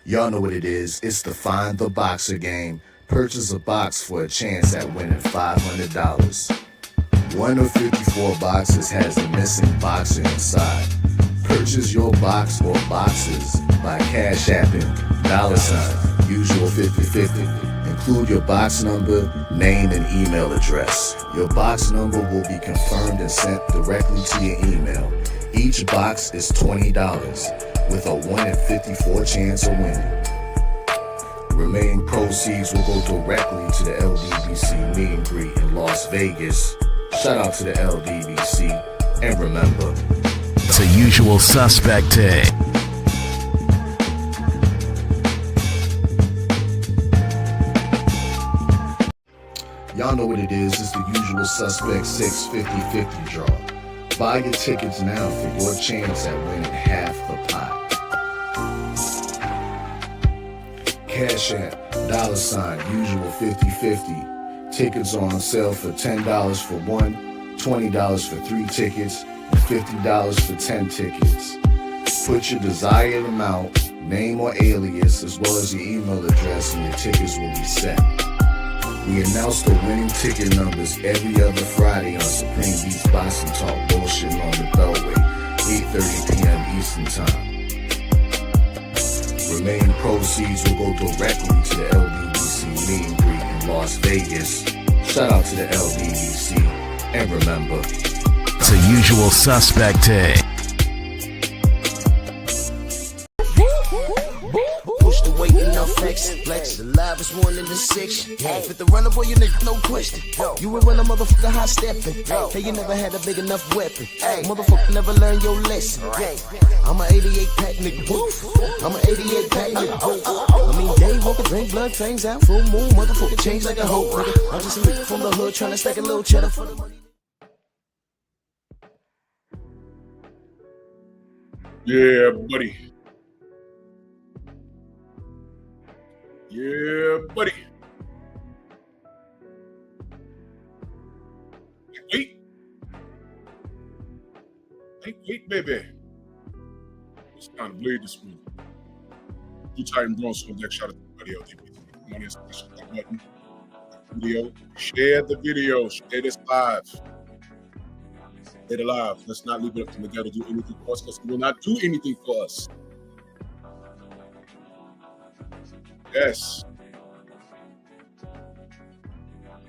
Y'all know what it is. It's the Find the Boxer game. Purchase a box for a chance at winning $500. One of 54 boxes has a missing boxer inside. Purchase your box or boxes by Cash Apping $ usual 50/50. Include your box number, name, and email address. Your box number will be confirmed and sent directly to your email. Each box is $20 with a 1 in 54 chance of winning. Remaining proceeds will go directly to the LDBC meet and greet in Las Vegas. Shout out to the LDBC, and remember, it's a usual suspect day. Y'all know what it is. It's the usual suspect 650-50 draw. Buy your tickets now for your chance at winning half the pot. Cash App, $ usual 50/50. Tickets are on sale for $10 for one, $20 for 3 tickets, and $50 for 10 tickets. Put your desired amount, name or alias, as well as your email address, and your tickets will be set. We announce the winning ticket numbers every other Friday on Supreme Beats Boxing Talk Bullshitting on the Beltway, 8:30 p.m. Eastern Time. Remaining proceeds will go directly to the LDBC meet and greet in Las Vegas. Shout out to the LDBC, and remember, it's a usual suspect day. Push the weight and no flex. Flex, the live is 1 in the 6. Fit the runner, boy, you nigga, no question. You will run a motherfucker high stepping. Hey, you never had a big enough weapon. Motherfucker never learned your lesson. I'm an 88 pack nigga. I'm an 88 pack nigga. I mean, day walker, drink blood, fangs out, full moon, motherfucker change like a hoe, nigga. I'm just a nigga from the hood trying to stack a little cheddar for the money. Yeah, buddy. Yeah, buddy. Wait. Wait, baby. It's time to bleed this week. You Titan Bronze on deck. Shout out to the video. Come on in, smash that button. Video. Share the video. Share this live. Share it live. Let's not leave it up to Miguel to do anything for us, because he will not do anything for us. Yes.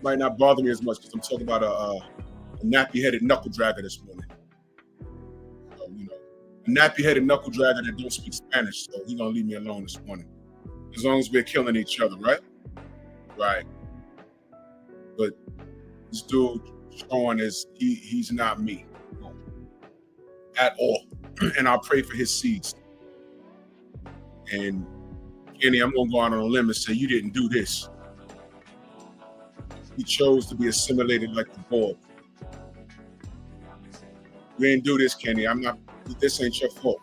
Might not bother me as much because I'm talking about a nappy-headed knuckle dragger this morning. So, a nappy-headed knuckle dragger that don't speak Spanish, so he's gonna leave me alone this morning. As long as we're killing each other, right? Right. But this dude, Shawn, he's not me at all. And I pray for his seeds. And Kenny, I'm gonna go out on a limb and say you didn't do this. He chose to be assimilated like the board. You didn't do this, Kenny. This ain't your fault.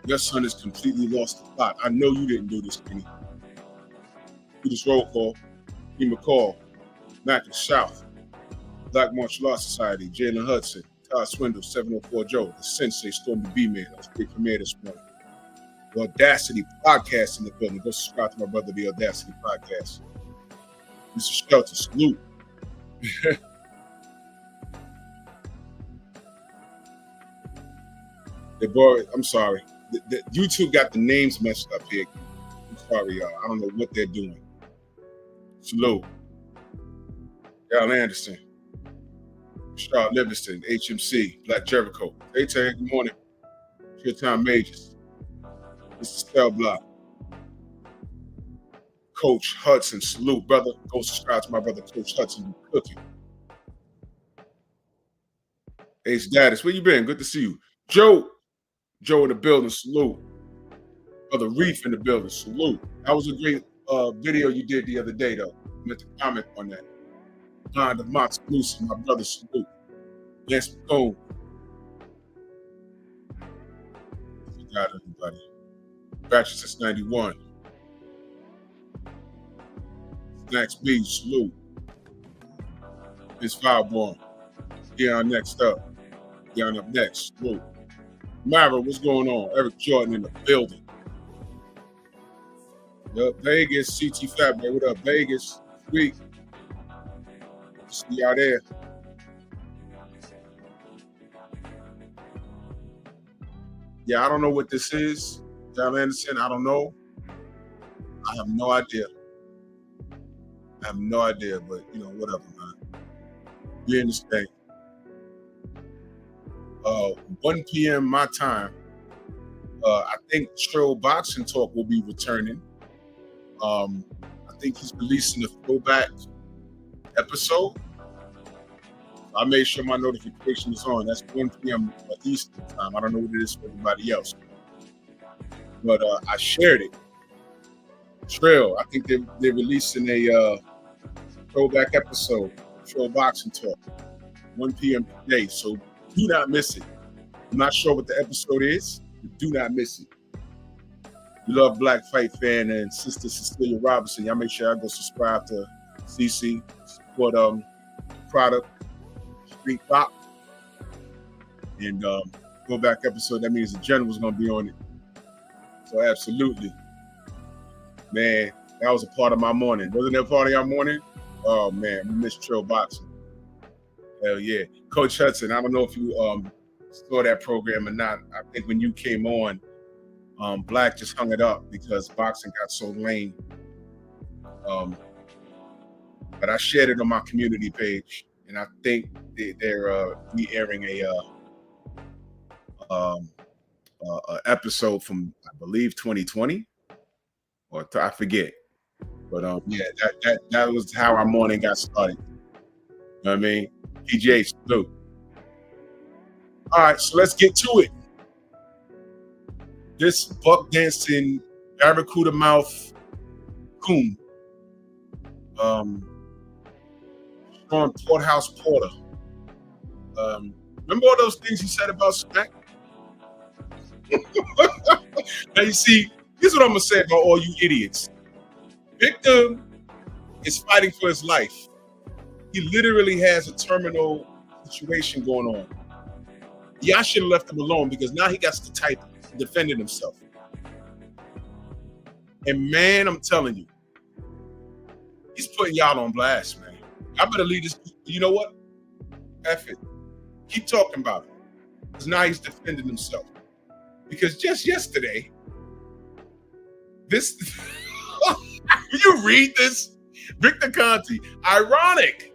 Your son has completely lost the plot. I know you didn't do this, Kenny. Do this roll call. Give him a call. Mac and South. Black Martial Arts Society. Jalen Hudson. Todd Swindle. 704 Joe. The Sensei. Stormy B-Man. That was great premiere this morning. The Audacity Podcast in the building. Go subscribe to my brother, The Audacity Podcast. Mr. Shelton, salute. I'm sorry. YouTube got the names messed up here. I'm sorry, y'all. I don't know what they're doing. Salute. Al Anderson. Charlotte Livingston, HMC, Black Jericho. Hey, Terry, good morning. Your time majors. Mr. Cell Block. Coach Hudson, salute, brother. Go subscribe to my brother, Coach Hudson. Cooking. Ace Daddis, where you been? Good to see you. Joe in the building, salute. Brother Reef in the building, salute. That was a great video you did the other day, though. I meant to comment on that. John the Mox Lucy, my brother, salute. Lance McCone. Forgot everybody. Bachelor since 91. Snacks B, salute. Miss Fireborn. Deion next up. Deion up next, salute. Myra, what's going on? Eric Jordan in the building. Yup, Vegas, CT Fat, man. What up, Vegas? Sweet. See y'all there. Yeah, I don't know what this is. John Anderson, I don't know. I have no idea. But whatever, man. We in this thing. 1 p.m. my time. I think Trill Boxing Talk will be returning. I think he's releasing a throwback episode. I made sure my notification is on. That's 1 p.m. Eastern time. I don't know what it is for everybody else. But I shared it. Trill, I think they're releasing a throwback episode, Trill Boxing Talk, 1 p.m. today. So do not miss it. I'm not sure what the episode is, but do not miss it. We love Black Fight Fan and Sister Cecilia Robinson. Y'all make sure y'all go subscribe to CC, support product, Street Pop, and go back episode. That means the general's gonna be on it. So absolutely, man, that was a part of my morning. Wasn't that part of your morning? Oh man, we missed Trill Boxing. Hell yeah, Coach Hudson. I don't know if you saw that program or not. I think when you came on, Black just hung it up because boxing got so lame. But I shared it on my community page, and I think they're re-airing a episode from, I believe, 2020, or I forget. But yeah, that was how our morning got started. You know what I mean? PGA salute. All right, so let's get to it. This buck dancing, barracuda mouth coon, Shawn Porthouse Porter. Remember all those things he said about Smack? Now you see, here's what I'm gonna say about all you idiots. Victor is fighting for his life. He literally has a terminal situation going on. Y'all should have left him alone because now he got to type defending himself. And man, I'm telling you, he's putting y'all on blast, man. I better leave this. You know what? F it. Keep talking about it. Because now he's defending himself. Because just yesterday, this, you read this, Victor Conti, ironic.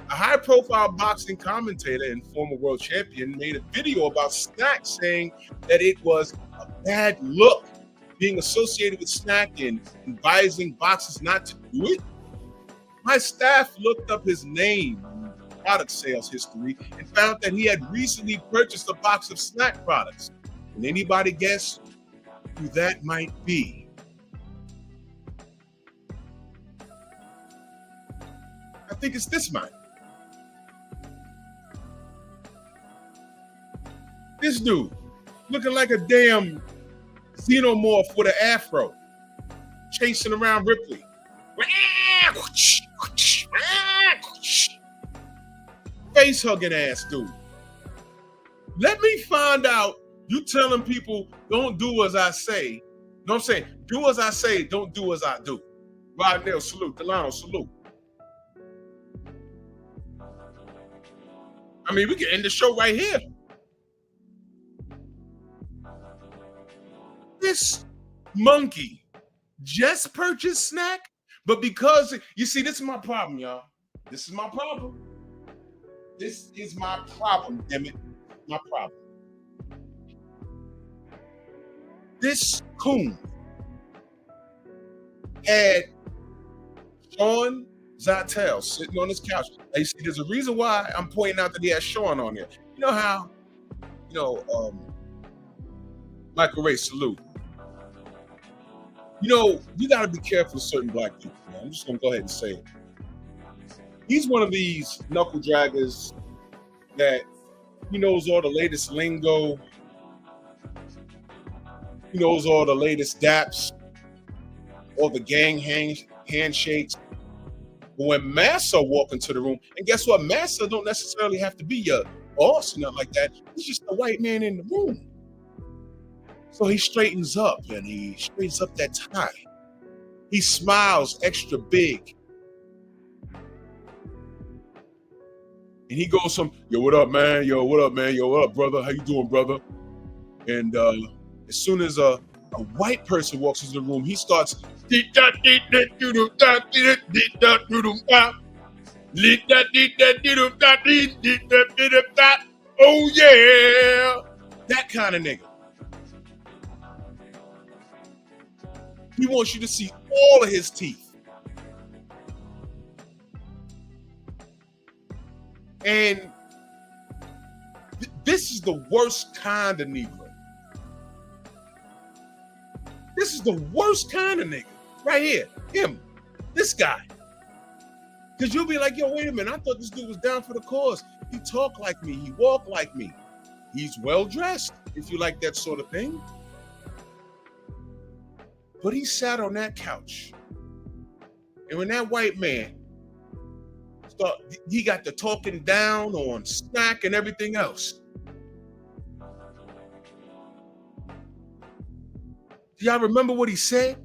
A high-profile boxing commentator and former world champion made a video about Snack saying that it was a bad look being associated with Snack and advising boxers not to do it. My staff looked up his name and product sales history and found that he had recently purchased a box of Snack products. Can anybody guess who that might be? I think it's this man. This dude, looking like a damn xenomorph with an afro, chasing around Ripley. Face hugging ass dude. Let me find out you telling people don't do as I say. You know what I'm saying? Do as I say, don't do as I do. Rod Nail, salute. Delano, salute. I mean, we can end the show right here. This monkey just purchased Snack, but because, you see, this is my problem, y'all. This is my problem. This is my problem, damn it. My problem. This coon had Shawn Zattel sitting on his couch. Now, you see, there's a reason why I'm pointing out that he has Shawn on there. You know how, Michael Ray, salute. You know, you got to be careful of certain black people, man. I'm just going to go ahead and say it. He's one of these knuckle draggers that he knows all the latest lingo. He knows all the latest daps, all the gang handshakes. But when Massa walk into the room, and guess what? Massa don't necessarily have to be your boss or nothing like that. He's just a white man in the room. So he straightens up and he straightens up that tie. He smiles extra big. And he goes from, yo, what up, man? Yo, what up, man? Yo, what up, brother? How you doing, brother? And as soon as a white person walks into the room, he starts, oh yeah, that kind of nigga. He wants you to see all of his teeth. And this is the worst kind of Negro. This is the worst kind of nigga. Right here. Him. This guy. Because you'll be like, yo, wait a minute. I thought this dude was down for the cause. He talk like me. He walk like me. He's well dressed, if you like that sort of thing. But he sat on that couch. And when that white man he got the talking down on snack and everything else. Do y'all remember what he said?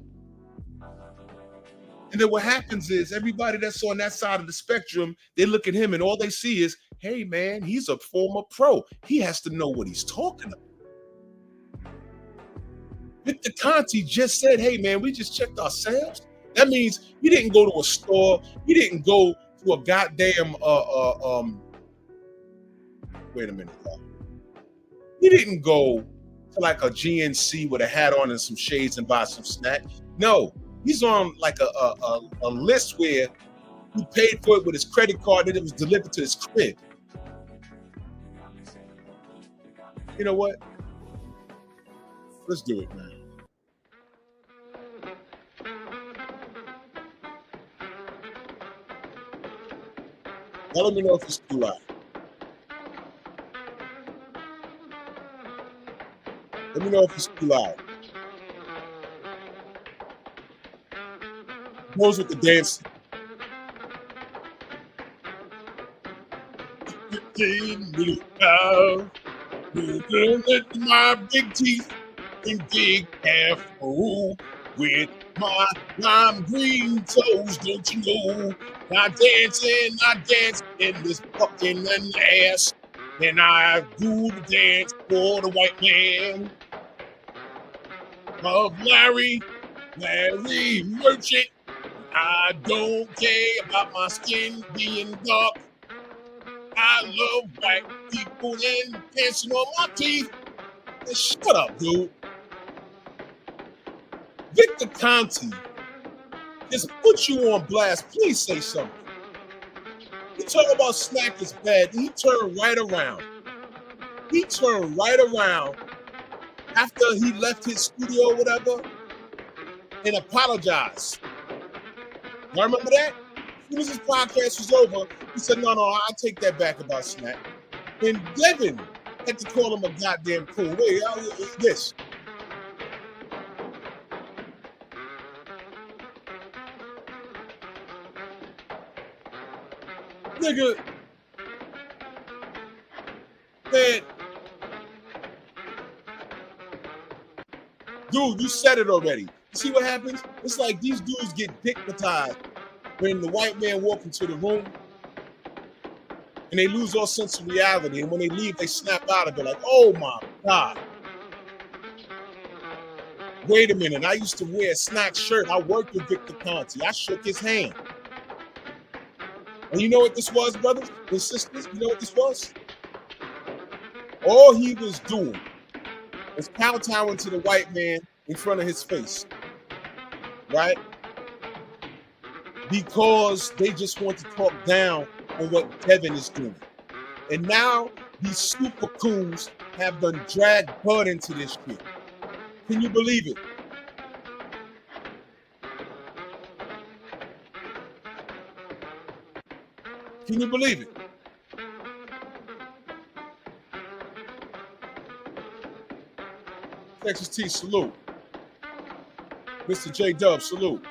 And then what happens is everybody that's on that side of the spectrum, they look at him and all they see is, hey man, he's a former pro. He has to know what he's talking about. Victor Conti just said, hey man, we just checked our sales. That means he didn't go to a store. He didn't go to a goddamn wait a minute, y'all. He didn't go to like a GNC with a hat on and some shades and buy some snack. No, he's on like a list where he paid for it with his credit card and it was delivered to his crib. You know what? Let's do it, man. Now let me know if it's too loud. Let me know if it's too loud. Goes with the dance. My big teeth and big afro with my lime green toes, don't you know? I dance in this fucking ass, and I do the dance for the white man of Larry Merchant. I don't care about my skin being dark. I love white people and dancing on my teeth. And shut up, dude. Victor Conti just put you on blast. Please say something. You talk about snack is bad. He turned right around. He turned right around after he left his studio or whatever and apologized. Y'all remember that? As soon as his podcast was over, he said, no, I'll take that back about snack. And Devin had to call him a goddamn cool. Wait, this. Nigga, man, dude, you said it already. You see what happens? It's like these dudes get dickmatized when the white man walks into the room and they lose all sense of reality. And when they leave, they snap out of it like, oh my God. Wait a minute, I used to wear a snack shirt. I worked with Victor Conti. I shook his hand. And you know what this was, brothers and sisters? You know what this was? All he was doing was kowtowing to the white man in front of his face, right? Because they just want to talk down on what Devin is doing. And now these super coons have done dragged Bud into this shit. Can you believe it? Can you believe it? Texas T, salute. Mr. J Dub, salute.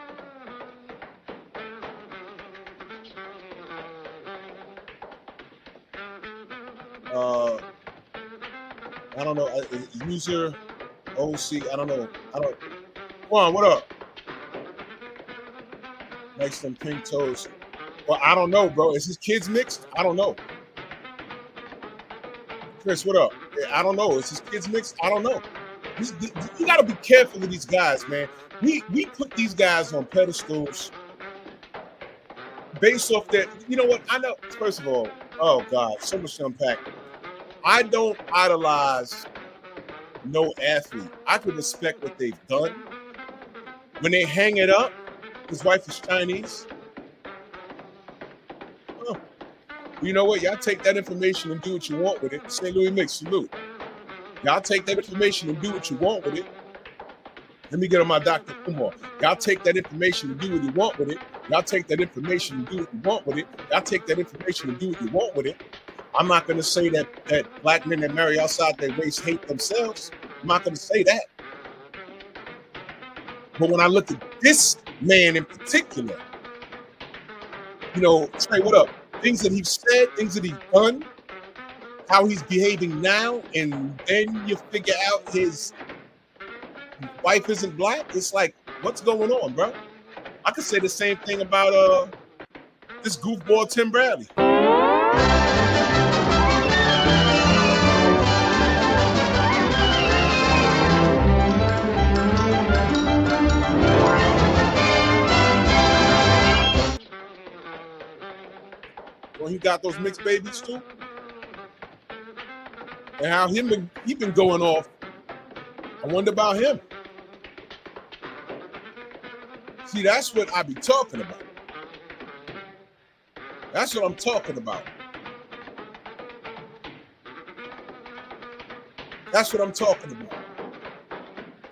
I don't know. User OC. I don't know. Come on, what up? Like some pink toes. Well, I don't know, bro. Is his kids mixed? I don't know. Chris, what up? I don't know. Is his kids mixed? I don't know. You got to be careful with these guys, man. We put these guys on pedestals based off that. You know what? I know. First of all, oh God, so much to unpack. I don't idolize no athlete. I can respect what they've done. When they hang it up, his wife is Chinese. Oh, you know what? Y'all take that information and do what you want with it. St. Louis Mix, salute. Y'all take that information and do what you want with it. Let me get on my Dr. Kumar. Y'all take that information and do what you want with it. Y'all take that information and do what you want with it. Y'all take that information and do what you want with it. I'm not going to say that black men that marry outside their race hate themselves. I'm not going to say that. But when I look at this man in particular, you know, Trey, what up? Things that he's said, things that he's done, how he's behaving now, and then you figure out his wife isn't black. It's like, what's going on, bro? I could say the same thing about this goofball Tim Bradley. Well, he got those mixed babies too, and how he been going off. I wonder about him. See, that's what I be talking about. That's what I'm talking about. That's what I'm talking about.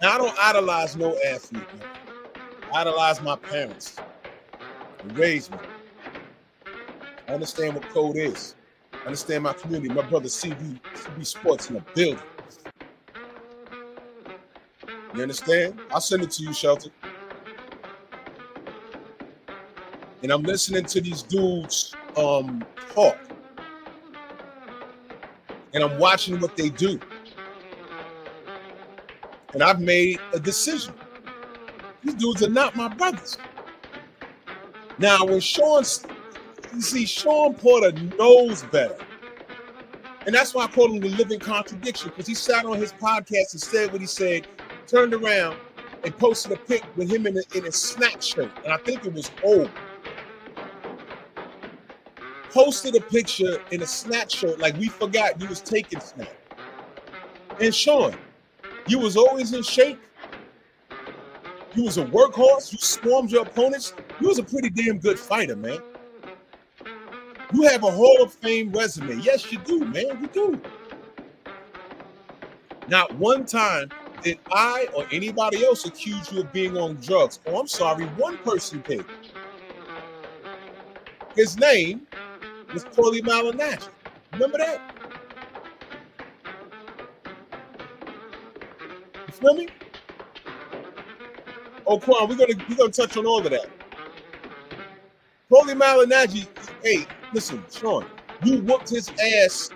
Now, I don't idolize no athlete, man. I idolize my parents. They raised me. I understand what code is. I understand my community. My brother CB Sports in the building. You understand? I'll send it to you, Shelton. And I'm listening to these dudes talk. And I'm watching what they do. And I've made a decision. These dudes are not my brothers. Now, when Shawn Porter knows better. And that's why I call him the living contradiction, because he sat on his podcast and said what he said, turned around and posted a pic with him in a snack shirt. And I think it was old. Posted a picture in a snack shirt like we forgot you was taking snack. And Shawn, you was always in shape. You was a workhorse. You swarmed your opponents. You was a pretty damn good fighter, man. You have a Hall of Fame resume. Yes, you do, man. You do. Not one time did I or anybody else accuse you of being on drugs. Oh, I'm sorry. One person did. His name was Paulie Malignaggi. Remember that? You feel me? Oh, Quan, we're gonna touch on all of that. Paulie Malignaggi, hey, listen, Shawn, you whooped his ass,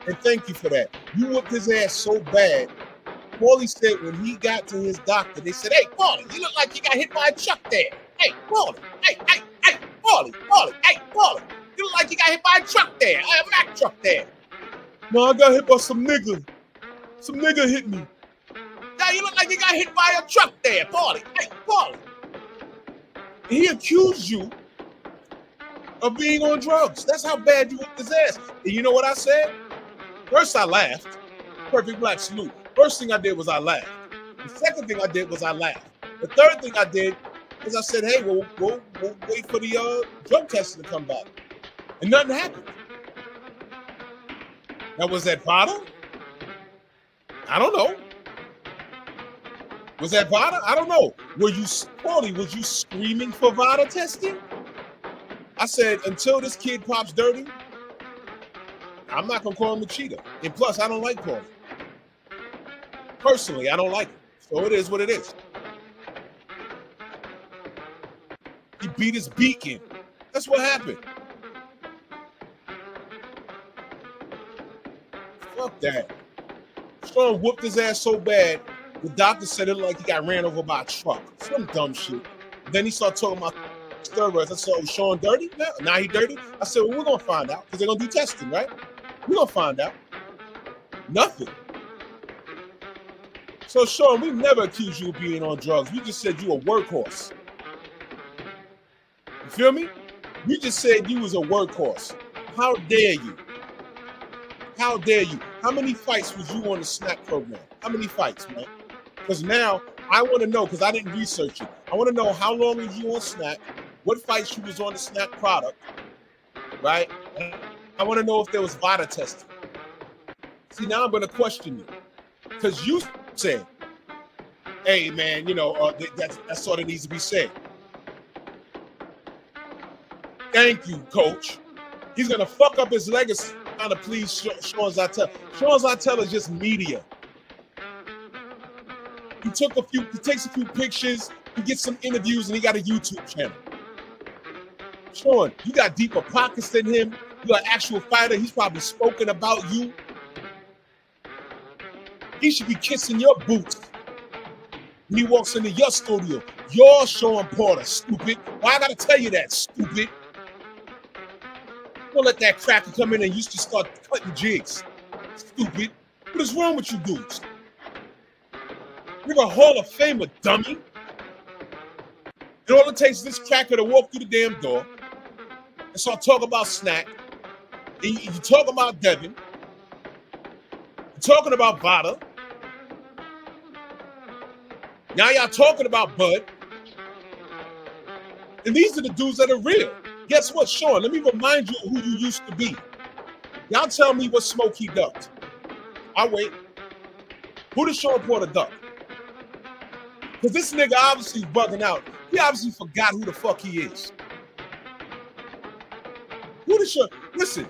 and thank you for that. You whooped his ass so bad. Paulie said when he got to his doctor, they said, "Hey, Paulie, you look like you got hit by a truck there. Hey, Paulie, hey, Paulie, hey, Paulie, you look like you got hit by a truck there. A Mack truck there." "No, I got hit by some nigga. Some nigga hit me." "Yeah, you look like you got hit by a truck there, Paulie. Hey, Paulie." And he accused you of being on drugs. That's how bad you whooped his ass. And you know what I said? First, I laughed. Perfect Black salute. First thing I did was I laughed. The second thing I did was I laughed. The third thing I did is I said, "Hey, we'll wait for the drug testing to come back." And nothing happened. Now, was that Vada? I don't know. Was that Vada? I don't know. Paulie, was you screaming for Vada testing? I said, until this kid pops dirty, I'm not going to call him a cheater. And plus, I don't like Paulie. Personally, I don't like him. So it is what it is. He beat his beak in. That's what happened. Fuck that. Shawn whooped his ass so bad, the doctor said it like he got ran over by a truck. Some dumb shit. Then he started talking about steroids. I said, oh, Shawn dirty? Now he dirty? I said, well, we're going to find out because they're going to do testing, right? We're going to find out. Nothing. So, Shawn, we never accused you of being on drugs. We just said you a workhorse. You feel me? We just said you was a workhorse. How dare you? How dare you? How many fights was you on the SNAP program? How many fights, man? Because now I want to know, because I didn't research it. I want to know how long was you on SNAP, what fights you was on the SNAP product, right? And I want to know if there was VADA testing. See, now I'm going to question you. Because you said, hey, man, you know, that's all that needs to be said. Thank you, coach. He's going to fuck up his legacy trying to please Shawn Zartel. Shawn Zartel is just media. He takes a few pictures, he gets some interviews, and he got a YouTube channel. Shawn, you got deeper pockets than him. You're an actual fighter. He's probably spoken about you. He should be kissing your boots when he walks into your studio. You're Shawn Porter, stupid. Why I gotta tell you that, stupid? Don't let that cracker come in and used to start cutting jigs. Stupid. What is wrong with you dudes? You're a Hall of Famer, dummy. And all it takes is this cracker to walk through the damn door and start talking about Snack. And you talk about Devin. You're talking about VADA. Now y'all talking about Bud. And these are the dudes that are real. Guess what, Shawn? Let me remind you who you used to be. Y'all tell me what smoke he ducked. I'll wait. Who does Shawn Porter duck? Because this nigga obviously bugging out. He obviously forgot who the fuck he is. Who does Shawn? Listen,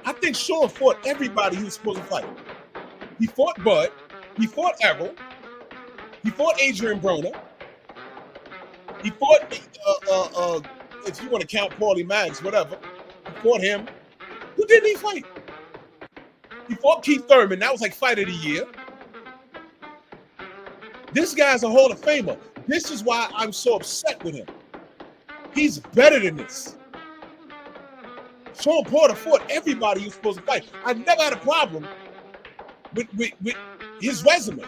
I think Shawn fought everybody he was supposed to fight. He fought Bud. He fought Errol. He fought Adrian Broner. He fought, if you want to count Paulie Maggs, whatever. He fought him. Who didn't he fight? He fought Keith Thurman. That was like fight of the year. This guy's a Hall of Famer. This is why I'm so upset with him. He's better than this. Shawn Porter fought everybody he was supposed to fight. I never had a problem with his resume.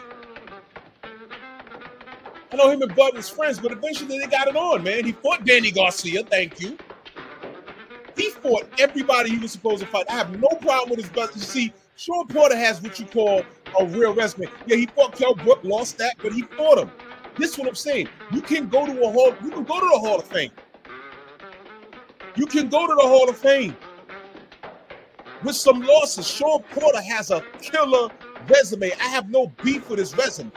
I know him and Bud was friends, but eventually they got it on, man. He fought Danny Garcia, thank you. He fought everybody he was supposed to fight. I have no problem with his belt. You see, Shawn Porter has what you call a real resume. Yeah, he fought Kell Brook, lost that, but he fought him. This is what I'm saying. You can go to the Hall of Fame. You can go to the Hall of Fame with some losses. Shawn Porter has a killer resume. I have no beef with his resume.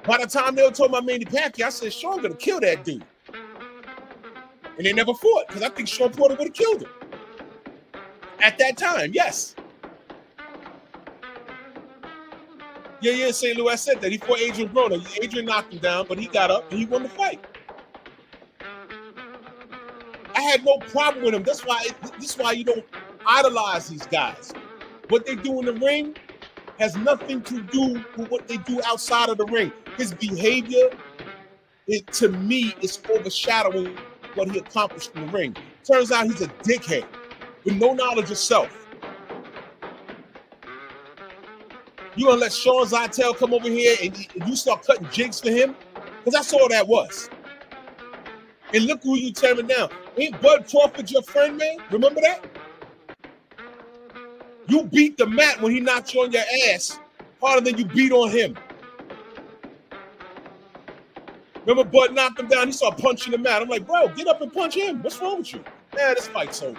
By the time they were talking about Manny Pacquiao, I said, Shawn gonna kill that dude. And they never fought, because I think Shawn Porter would have killed him. At that time, yes. Yeah, St. Louis, I said that. He fought Adrian Broner. Adrian knocked him down, but he got up and he won the fight. I had no problem with him. This is why you don't idolize these guys. What they do in the ring has nothing to do with what they do outside of the ring. His behavior, to me, is overshadowing what he accomplished in the ring. Turns out he's a dickhead with no knowledge of self. You gonna let Shawn Zartel come over here and you start cutting jigs for him? Because that's all that was. And look who you tearing down. Ain't Bud Crawford your friend, man? Remember that? You beat the mat when he knocked you on your ass harder than you beat on him. Remember Bud knocked him down? He started punching the mat. I'm like, bro, get up and punch him. What's wrong with you? Man, this fight's over.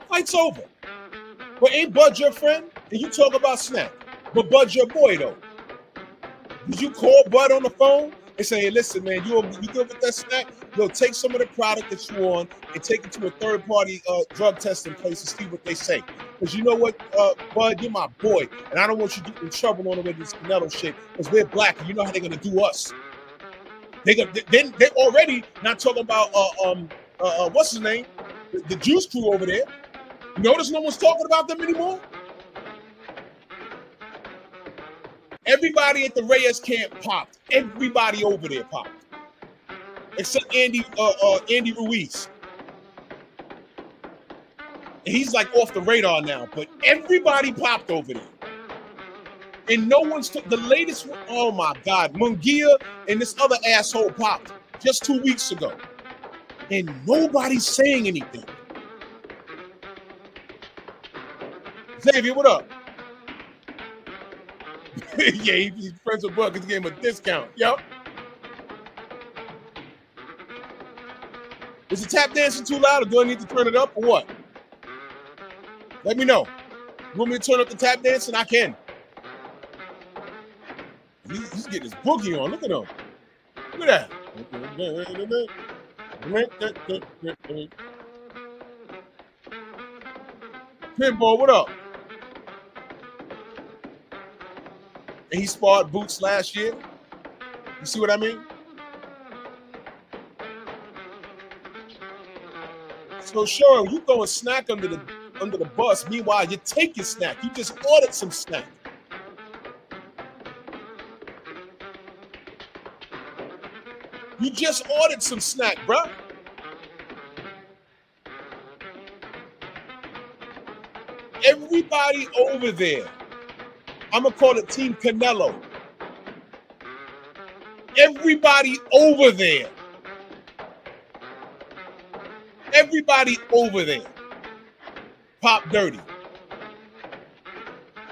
Fight's over. But ain't Bud your friend? And you talk about Snap. But Bud's your boy, though. Did you call Bud on the phone and say, hey, listen, man, you good with that Snap? You'll take some of the product that you on and take it to a third-party drug testing place and see what they say. Because you know what, Bud, you're my boy. And I don't want you to get in trouble on the way to this Canelo shit because we're black and you know how they're going to do us. They're already not talking about, what's his name? The Juice Crew over there. You notice no one's talking about them anymore? Everybody at the Reyes camp popped. Everybody over there popped. except Andy Ruiz. And he's like off the radar now, but everybody popped over there. And no one's took the latest one. Oh my God, Munguia and this other asshole popped just 2 weeks ago. And nobody's saying anything. Xavier, what up? Yeah, he's friends with Buck. He's gave him a discount. Yep. Is the tap dancing too loud, or do I need to turn it up, or what? Let me know. You want me to turn up the tap dancing? I can. He's getting his boogie on. Look at him. Look at that. Pinball, what up? And he sparred Boots last year. You see what I mean? So sure, you go and snack under the bus. Meanwhile, you take your snack. You just ordered some snack. You just ordered some snack, bro. Everybody over there, I'm going to call it Team Canelo. Everybody over there. Everybody over there. Pop dirty.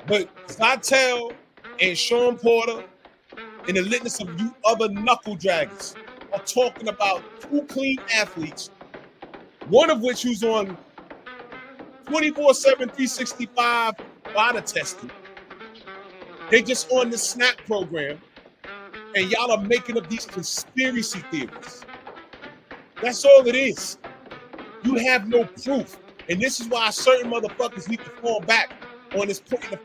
But Zatel and Shawn Porter and the litness of you other knuckle draggers are talking about two clean athletes, one of which who's on 24/7, 365 body testing. They just on the SNAP program, and y'all are making up these conspiracy theories. That's all it is. You have no proof. And this is why certain motherfuckers need to fall back on this putting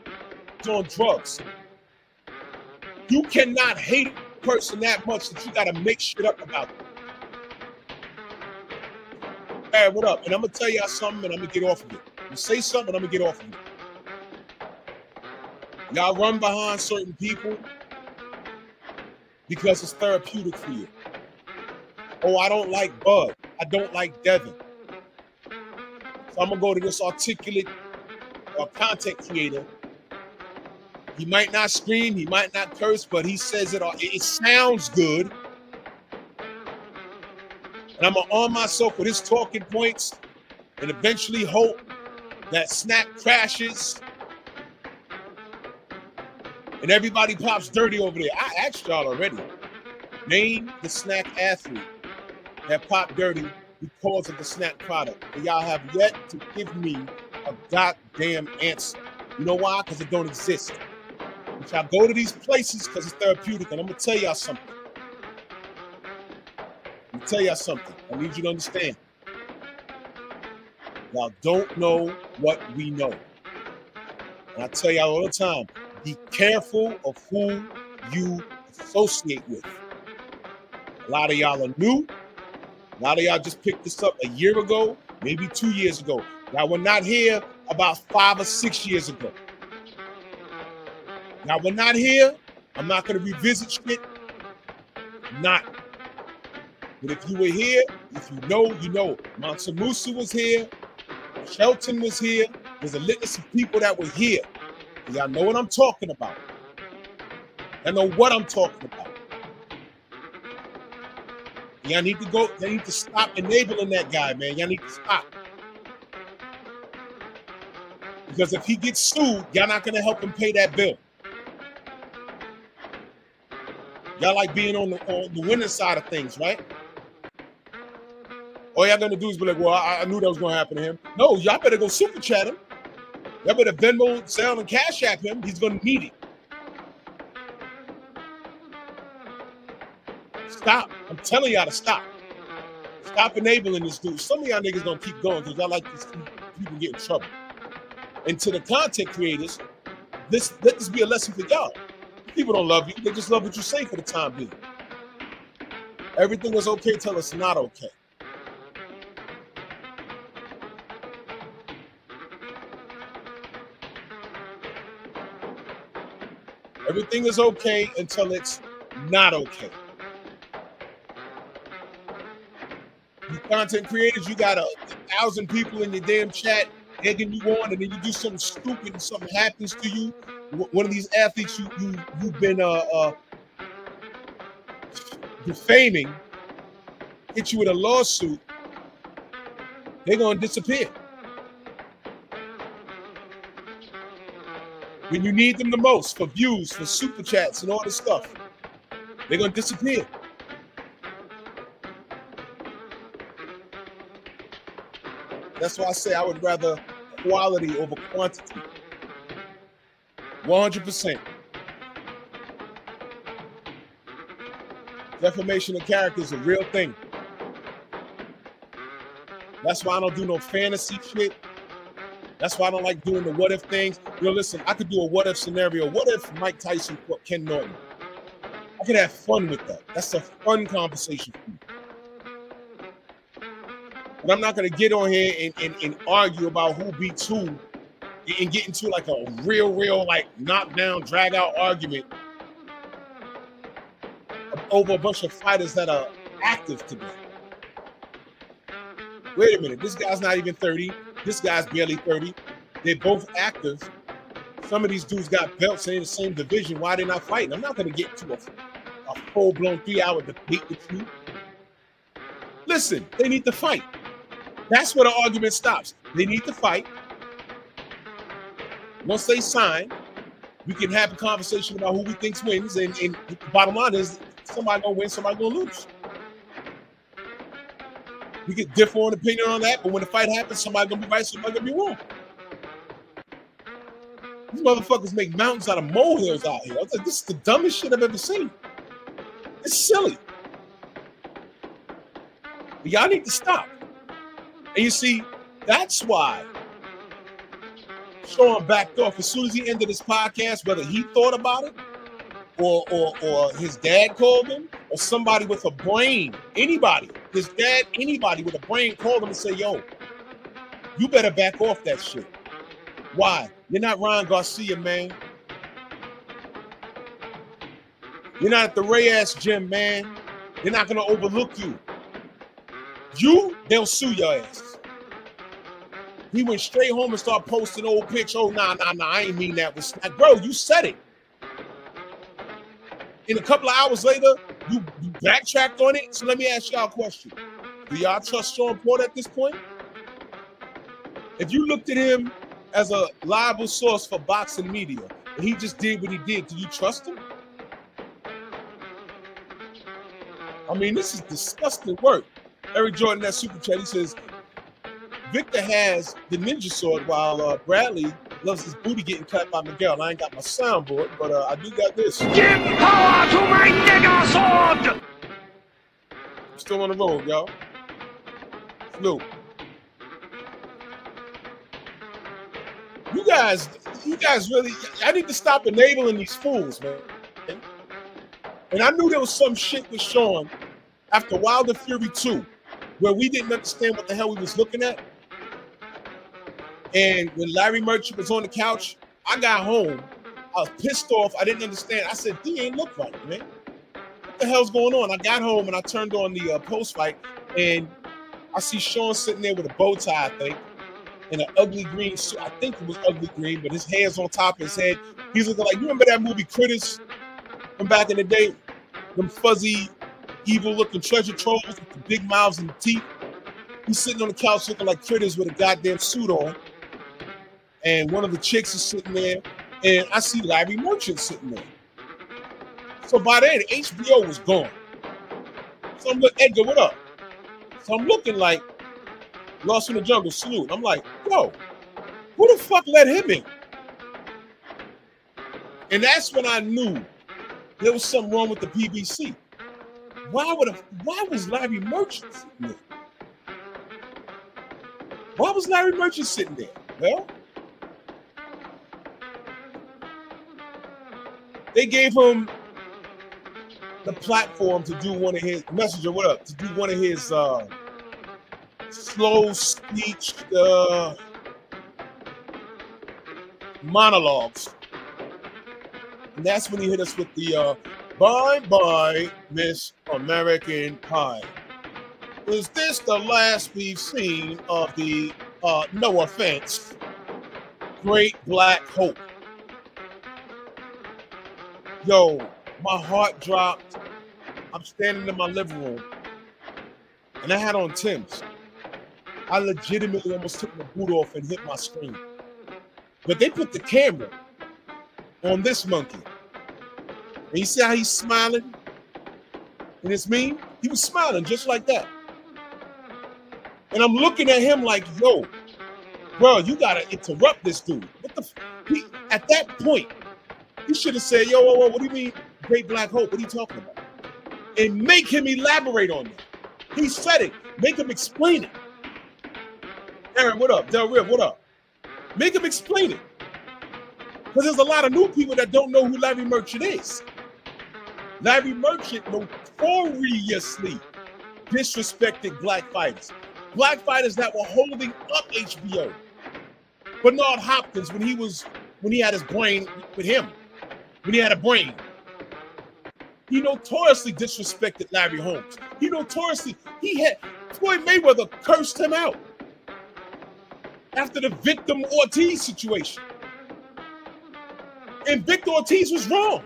the on drugs. You cannot hate a person that much that you gotta make shit up about them. Hey, what up? And I'm gonna tell y'all something and I'm gonna get off of it. I'm gonna say something and I'm gonna get off of it. Y'all run behind certain people because it's therapeutic for you. Oh, I don't like Bud. I don't like Devin. So I'm gonna go to this articulate content creator. He might not scream, he might not curse, but he says it sounds good. And I'm gonna arm myself with his talking points and eventually hope that Snap crashes and everybody pops dirty over there. I asked y'all already. Name the snack athlete that popped dirty because of the snack product. And y'all have yet to give me a goddamn answer. You know why? Because it don't exist. But y'all go to these places because it's therapeutic. And I'm going to tell y'all something. I need you to understand. Y'all don't know what we know. And I tell y'all all the time, be careful of who you associate with. A lot of y'all are new. A lot of y'all just picked this up a year ago, maybe 2 years ago. Y'all were not here about 5 or 6 years ago. Now we're not here. I'm not going to revisit shit. Not. But if you were here, if you know, you know. Mansa Musa was here. Shelton was here. There's a litany of people that were here. Y'all know what I'm talking about. Y'all know what I'm talking about. Y'all need to go. Y'all need to stop enabling that guy, man. Y'all need to stop. Because if he gets sued, y'all not going to help him pay that bill. Y'all like being on the winning side of things, right? All y'all going to do is be like, well, I knew that was going to happen to him. No, y'all better go super chat him. Y'all better Venmo, Zelle, and Cash App him. He's going to need it. Stop. I'm telling y'all to stop. Stop enabling this dude. Some of y'all niggas don't keep going because y'all like to see people get in trouble. And to the content creators, let this be a lesson for y'all. People don't love you. They just love what you say for the time being. Everything is okay till it's not okay. Everything is okay until it's not okay. You content creators, you got 1,000 people in your damn chat egging you on, and then you do something stupid and something happens to you. One of these athletes you've been defaming hit you with a lawsuit, they're gonna disappear. When you need them the most for views, for super chats, and all this stuff, they're gonna disappear. That's why I say I would rather quality over quantity. 100%. Defamation of character is a real thing. That's why I don't do no fantasy shit. That's why I don't like doing the what if things. Listen, I could do a what if scenario. What if Mike Tyson fought Ken Norton? I could have fun with that. That's a fun conversation for me. But I'm not going to get on here and argue about who beats who and get into like a real like knockdown, drag out argument over a bunch of fighters that are active today. Wait a minute, this guy's not even 30. This guy's barely 30. They're both active. Some of these dudes got belts in the same division. Why they not fighting? I'm not going to get into a full-blown 3-hour debate with you. Listen, they need to fight. That's where the argument stops. They need to fight. Once they sign, we can have a conversation about who we think wins. And the bottom line is somebody going to win, somebody going to lose. We could differ on opinion on that, but when the fight happens, somebody going to be right, somebody going to be wrong. These motherfuckers make mountains out of molehills out here. I was like, this is the dumbest shit I've ever seen. It's silly. But y'all need to stop. And you see, that's why Shawn backed off as soon as he ended his podcast, whether he thought about it or his dad called him or somebody with a brain, anybody, his dad, anybody with a brain called him and said, yo, you better back off that shit. Why? You're not Ryan Garcia, man. You're not at the Reyes gym, man. They're not going to overlook you. They'll sue your ass. He went straight home and started posting old pics. Oh, nah, I ain't mean that. Like, bro, you said it. And a couple of hours later, you backtracked on it. So let me ask y'all a question. Do y'all trust Shawn Porter at this point? If you looked at him as a reliable source for boxing media, and he just did what he did, do you trust him? I mean, this is disgusting work. Eric Jordan, that super chat, he says, Victor has the ninja sword while Bradley loves his booty getting cut by Miguel. I ain't got my soundboard, but I do got this. Give power to my nigga sword! I'm still on the road, y'all. Snoop. You guys really, I need to stop enabling these fools, man. And I knew there was some shit with Shawn after Wilder Fury 2, where we didn't understand what the hell we was looking at. And when Larry Merchant was on the couch, I got home. I was pissed off. I didn't understand. I said, D ain't look right, man. What the hell's going on? I got home and I turned on the post-fight, and I see Shawn sitting there with a bow tie, I think, in an ugly green suit. I think it was ugly green, but his hair's on top of his head. He's looking like, you remember that movie Critters from back in the day? Them fuzzy, evil-looking treasure trolls with the big mouths and the teeth. He's sitting on the couch looking like Critters with a goddamn suit on. And one of the chicks is sitting there, and I see Larry Merchant sitting there. So by then, HBO was gone. So I'm like, Edgar, what up? So I'm looking like Lost in the Jungle, salute. I'm like, yo, who the fuck let him in? And that's when I knew there was something wrong with the PBC. Why was Larry Merchant sitting there? Why was Larry Merchant sitting there? Well, they gave him the platform to do one of his messenger. What up? To do one of his slow speech monologues, and that's when he hit us with the "Bye Bye Miss American Pie." Is this the last we've seen of the, no offense, Great Black Hope? Yo, my heart dropped. I'm standing in my living room, and I had on Tim's. I legitimately almost took my boot off and hit my screen. But they put the camera on this monkey. And you see how he's smiling in his meme? He was smiling just like that. And I'm looking at him like, yo, bro, you gotta interrupt this dude. What the at that point, he should have said, yo, what do you mean Great Black Hope? What are you talking about? And make him elaborate on that. He said it. Make him explain it. Aaron, what up? Del Rip, what up? Make him explain it. Because there's a lot of new people that don't know who Larry Merchant is. Larry Merchant notoriously disrespected black fighters. Black fighters that were holding up HBO. Bernard Hopkins, when he had his brain with him, when he had a brain. He notoriously disrespected Larry Holmes. Floyd Mayweather cursed him out after the Victor Ortiz situation. And Victor Ortiz was wrong.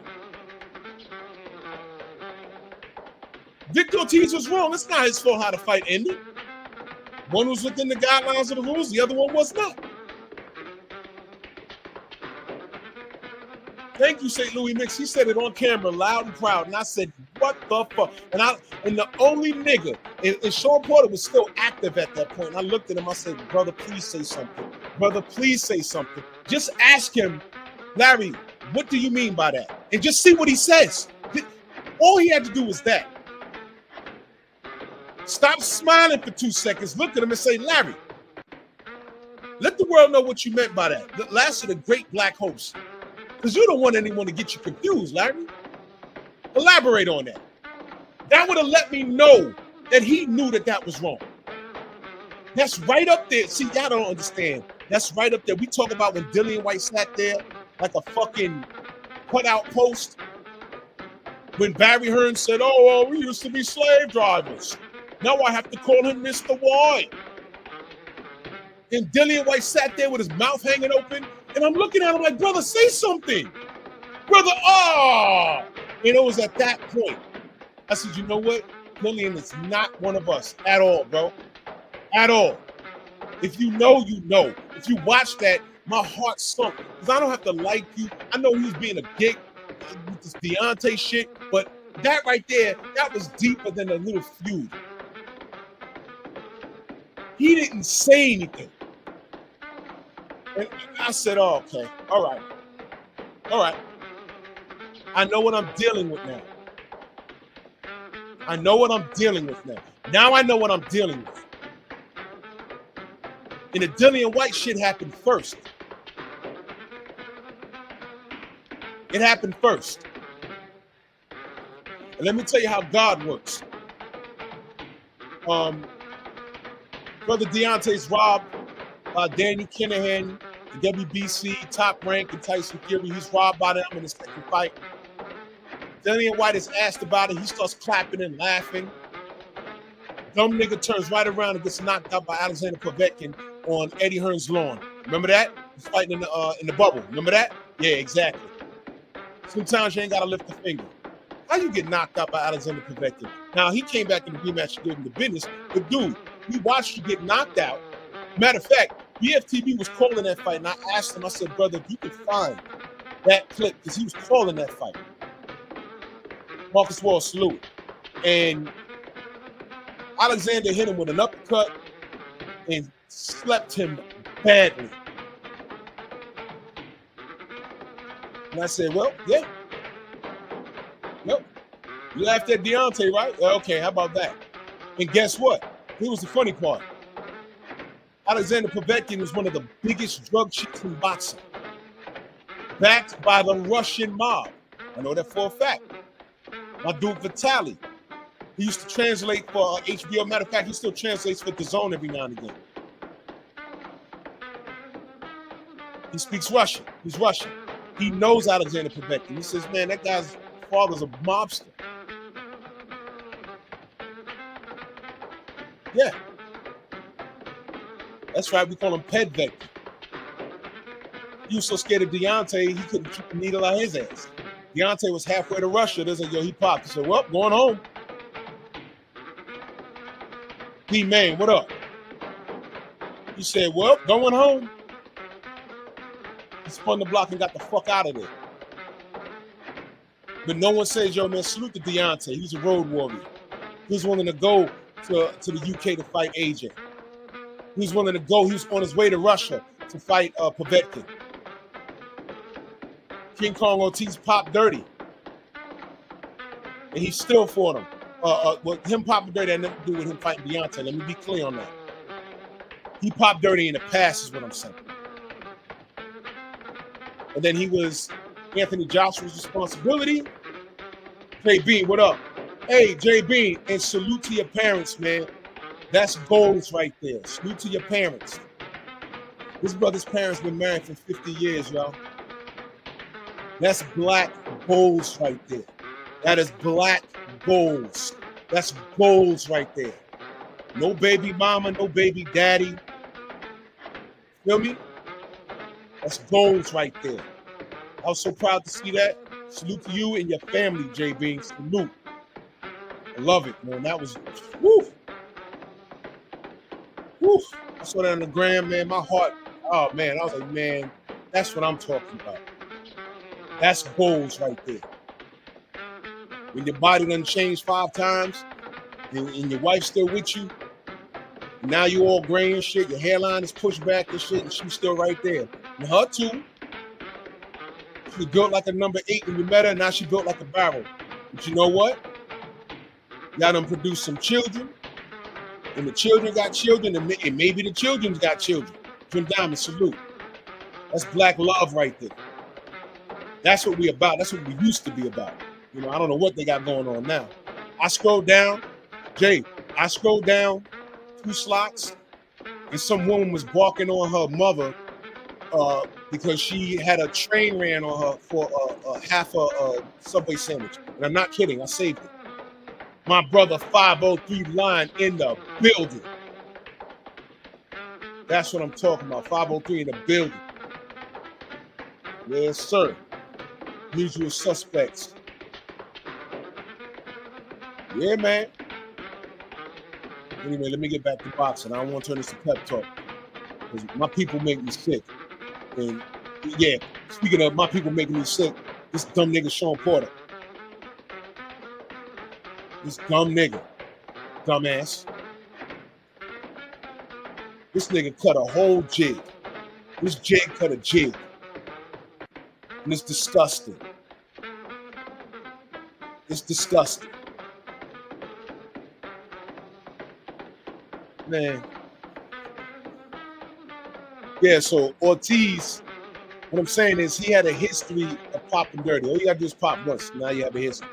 Victor Ortiz was wrong. It's not his fault how the fight ended. One was within the guidelines of the rules, the other one was not. Thank you, St. Louis Mix. He said it on camera, loud and proud. And I said, what the fuck? And the only nigga, and Shawn Porter was still active at that point. And I looked at him, I said, brother, please say something. Brother, please say something. Just ask him, Larry, what do you mean by that? And just see what he says. All he had to do was that. Stop smiling for 2 seconds. Look at him and say, Larry, let the world know what you meant by that. The last of the great black hopes. Because you don't want anyone to get you confused, Larry. Elaborate on that. That would have let me know that he knew that was wrong. That's right up there. See, y'all don't understand. That's right up there. We talk about when Dillian White sat there like a fucking cutout post. When Barry Hearn said, oh, we used to be slave drivers. Now I have to call him Mr. White. And Dillian White sat there with his mouth hanging open. And I'm looking at him like, brother, say something. Brother, And it was at that point. I said, you know what? Dillian is not one of us at all, bro. At all. If you know, you know. If you watch that, my heart sunk. Because I don't have to like you. I know he's being a dick with this Deontay shit. But that right there, that was deeper than a little feud. He didn't say anything. And I said, oh, okay. All right. I know what I'm dealing with now. Now I know what I'm dealing with. And the Dillian White shit happened first. It happened first. And let me tell you how God works. Brother Deontay's robbed Danny Kinahan, the WBC top rank, and Tyson Fury. He's robbed by them in the second fight. Dillian White is asked about it. He starts clapping and laughing. Dumb nigga turns right around and gets knocked out by Alexander Povetkin on Eddie Hearn's lawn. Remember that? He's fighting in the bubble. Remember that? Yeah, exactly. Sometimes you ain't gotta lift a finger. How you get knocked out by Alexander Povetkin? Now he came back in the rematch and gave him the business, but dude, we watched you get knocked out. Matter of fact, BFTB was calling that fight, and I asked him, I said, brother, if you could find that clip, because he was calling that fight. Marcus Wall salute. And Alexander hit him with an uppercut and slept him badly. And I said, well, yeah. Yep. You laughed at Deontay, right? Okay, how about that? And guess what? Here was the funny part. Alexander Povetkin was one of the biggest drug cheats in boxing. Backed by the Russian mob. I know that for a fact. My dude Vitaly. He used to translate for HBO. Matter of fact, he still translates for DAZN every now and again. He speaks Russian. He's Russian. He knows Alexander Povetkin. He says, man, that guy's father's a mobster. Yeah. That's right. We call him Pedvector. He was so scared of Deontay, he couldn't keep the needle out his ass. Deontay was halfway to Russia. They said, yo, he popped. He said, well, going home. D-Man, what up? He said, well, going home. He spun the block and got the fuck out of there. But no one says, yo, man, salute to Deontay. He's a road warrior. He's willing to go to the UK to fight AJ. He's willing to go. He was on his way to Russia to fight Povetkin. King Kong Ortiz popped dirty. And he still fought him. Well, him popping dirty had nothing to do with him fighting Deontay. Let me be clear on that. He popped dirty in the past is what I'm saying. And then he was Anthony Joshua's responsibility. JB, what up? Hey, JB, and salute to your parents, man. That's goals right there. Salute to your parents. This brother's parents been married for 50 years, y'all. That's black goals right there. That is black goals. That's goals right there. No baby mama, no baby daddy. Feel me? That's goals right there. I was so proud to see that. Salute to you and your family, JB. Salute. I love it, man. That was, woo. Woo. I saw that on the gram, man. My heart, oh, man. I was like, man, that's what I'm talking about. That's goals right there. When your body done changed 5 times and your wife's still with you, now you all gray and shit, your hairline is pushed back and shit, and she's still right there. And her too. She built like a number 8 when you met her, now she built like a barrel. But you know what? Y'all done produced some children, and the children got children, and maybe the children's got children. Jim Diamond, salute. That's black love right there. That's what we about. That's what we used to be about. You know, I don't know what they got going on now. I scrolled down, Jay, I scrolled down 2 slots, and some woman was barking on her mother because she had a train ran on her for half a Subway sandwich. And I'm not kidding, I saved it. My brother 503 line in the building. That's what I'm talking about, 503 in the building. Yes, sir. Usual suspects. Yeah, man. Anyway, let me get back to boxing. I don't want to turn this to pep talk because my people make me sick. And yeah, speaking of my people making me sick, this dumb nigga Shawn Porter. This dumb nigga, dumbass. This nigga cut a whole jig. This jig cut a jig. And it's disgusting. It's disgusting. Man. Yeah, so Ortiz, what I'm saying is he had a history of popping dirty. All you gotta do is pop once. Now you have a history.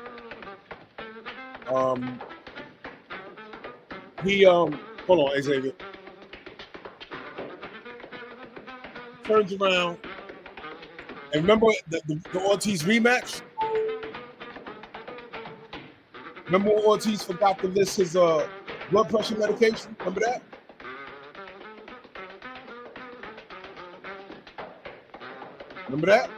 Hold on, Xavier. Turns around. And remember the Ortiz rematch? Remember when Ortiz forgot to list his blood pressure medication? Remember that? Remember that?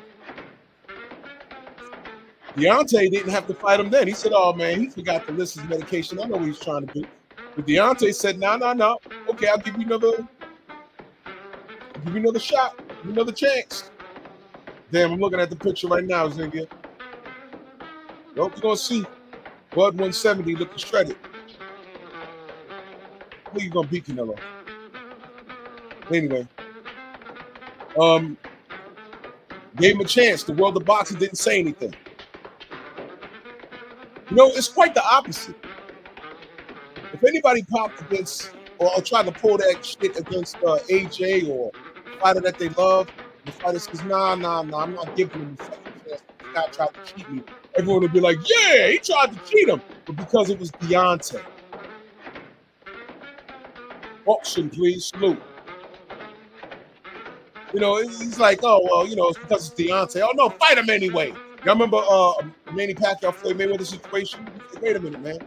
Deontay didn't have to fight him then. He said, oh, man, he forgot to list his medication. I know what he's trying to do. But Deontay said, no. Okay, I'll give you another shot. Give you another chance. Damn, I'm looking at the picture right now, Zinga. Nope, you're going to see. Bud 170 looking shredded. I think you're going to beat Canelo. Anyway. Gave him a chance. The world of boxing didn't say anything. You know, it's quite the opposite. If anybody popped against or tried to pull that shit against AJ or a fighter that they love, the fighter says, nah, I'm not giving him a second chance. The guy tried to cheat me. Everyone would be like, yeah, he tried to cheat him. But because it was Deontay. Auction, please. Salute. You know, he's like, oh, well, you know, it's because it's Deontay. Oh, no, fight him anyway. Y'all remember Manny Pacquiao, Floyd Mayweather situation? Wait a minute, man.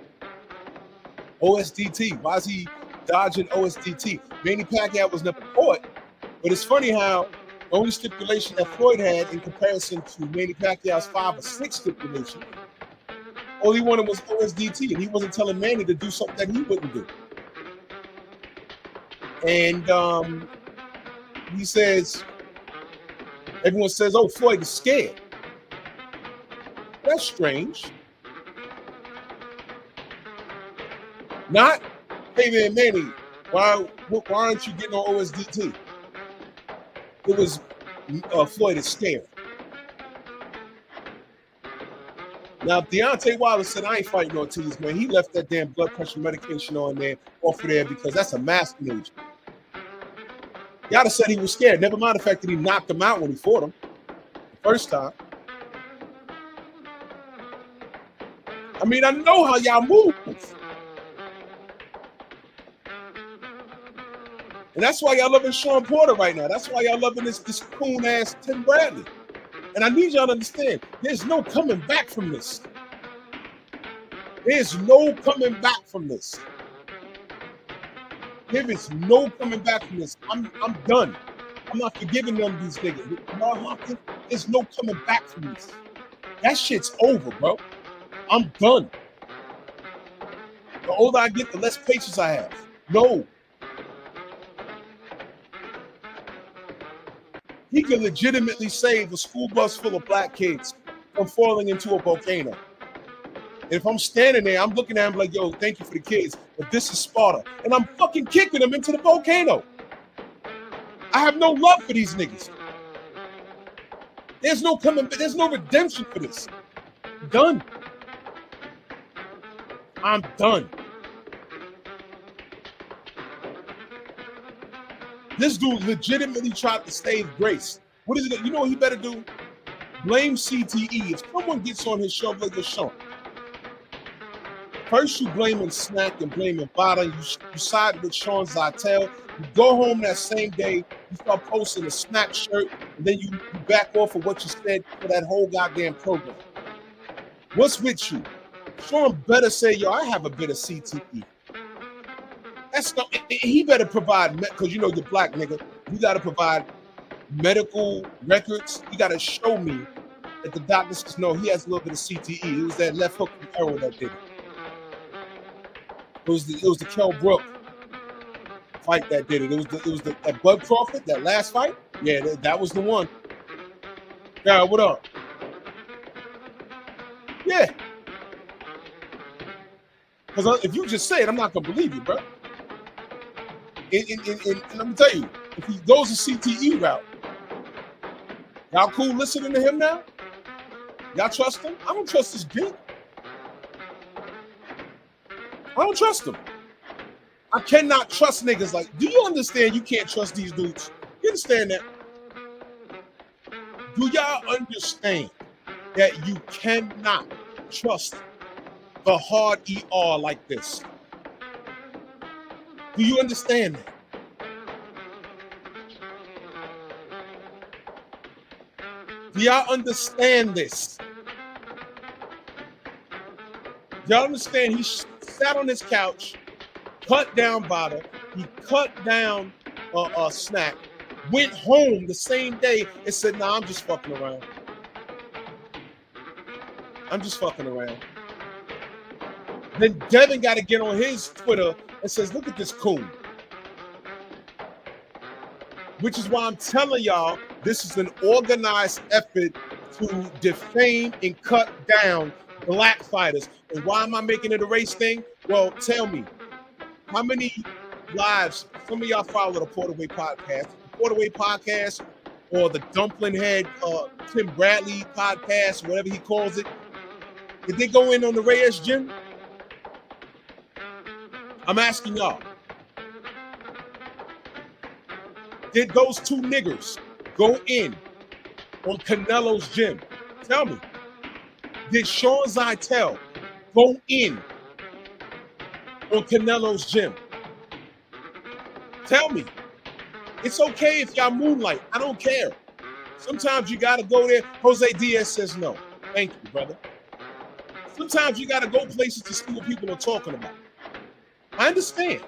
OSDT. Why is he dodging OSDT. Manny Pacquiao was never caught, but it's funny how the only stipulation that Floyd had in comparison to Manny Pacquiao's 5 or 6 stipulation, all he wanted was OSDT, and he wasn't telling Manny to do something that he wouldn't do. And he says, everyone says, oh, Floyd is scared. That's strange. Not, hey man, Manny, why aren't you getting on OSDT? It was Floyd is scared. Now, Deontay Wilder said, I ain't fighting Ortiz, man. He left that damn blood pressure medication on there, off of there, because that's a masking agent. Y'all said he was scared. Never mind the fact that he knocked him out when he fought him the first time. I mean, I know how y'all move. And that's why y'all loving Shawn Porter right now. That's why y'all loving this coon-ass Tim Bradley. And I need y'all to understand, there's no coming back from this. There's no coming back from this. There is no coming back from this. I'm done. I'm not forgiving none of these niggas. There's no coming back from this. That shit's over, bro. I'm done. The older I get, the less patience I have. No. He could legitimately save a school bus full of black kids from falling into a volcano. And if I'm standing there, I'm looking at him like, yo, thank you for the kids, but this is Sparta. And I'm fucking kicking them into the volcano. I have no love for these niggas. There's no redemption for this. Done. I'm done. This dude legitimately tried to save Grace. What is it? You know what he better do? Blame CTE. If someone gets on his show like a Shawn, first you blaming Snack and blaming Bada. You side with Shawn Zytel. You go home that same day. You start posting a Snack shirt, and then you back off of what you said for that whole goddamn program. What's with you? Shawn better say, yo, I have a bit of CTE. He better provide, because you know you're black, nigga. You got to provide medical records. You got to show me that the doctors know he has a little bit of CTE. It was that left hook from Errol that did it. It was the Kell Brook fight that did it. It was that Bud Crawford, that last fight. Yeah, that was the one. Yeah, what up? Yeah. Because if you just say it, I'm not gonna believe you, bro. And let me tell you, if he goes the CTE route, y'all cool listening to him now? Y'all trust him? I don't trust this bitch. I don't trust him. I cannot trust niggas like, do you understand you can't trust these dudes? You understand that? Do y'all understand that you cannot trust the hard ER like this? Do you understand that? Do y'all understand this? Y'all understand he sat on his couch, cut down Bada, he cut down Snack, went home the same day and said, nah, I'm just fucking around. I'm just fucking around. Then Devin got to get on his Twitter and says, look at this coon. Which is why I'm telling y'all, this is an organized effort to defame and cut down black fighters. And why am I making it a race thing? Well, tell me, how many lives, some of y'all follow the Porterway podcast, or the Dumpling Head Tim Bradley podcast, whatever he calls it. Did they go in on the Reyes gym? I'm asking y'all. Did those two niggers go in on Canelo's gym? Tell me. Did Shawn Zytel go in on Canelo's gym? Tell me. It's okay if y'all moonlight. I don't care. Sometimes you got to go there. Jose Diaz says no. Thank you, brother. Sometimes you got to go places to see what people are talking about. I understand.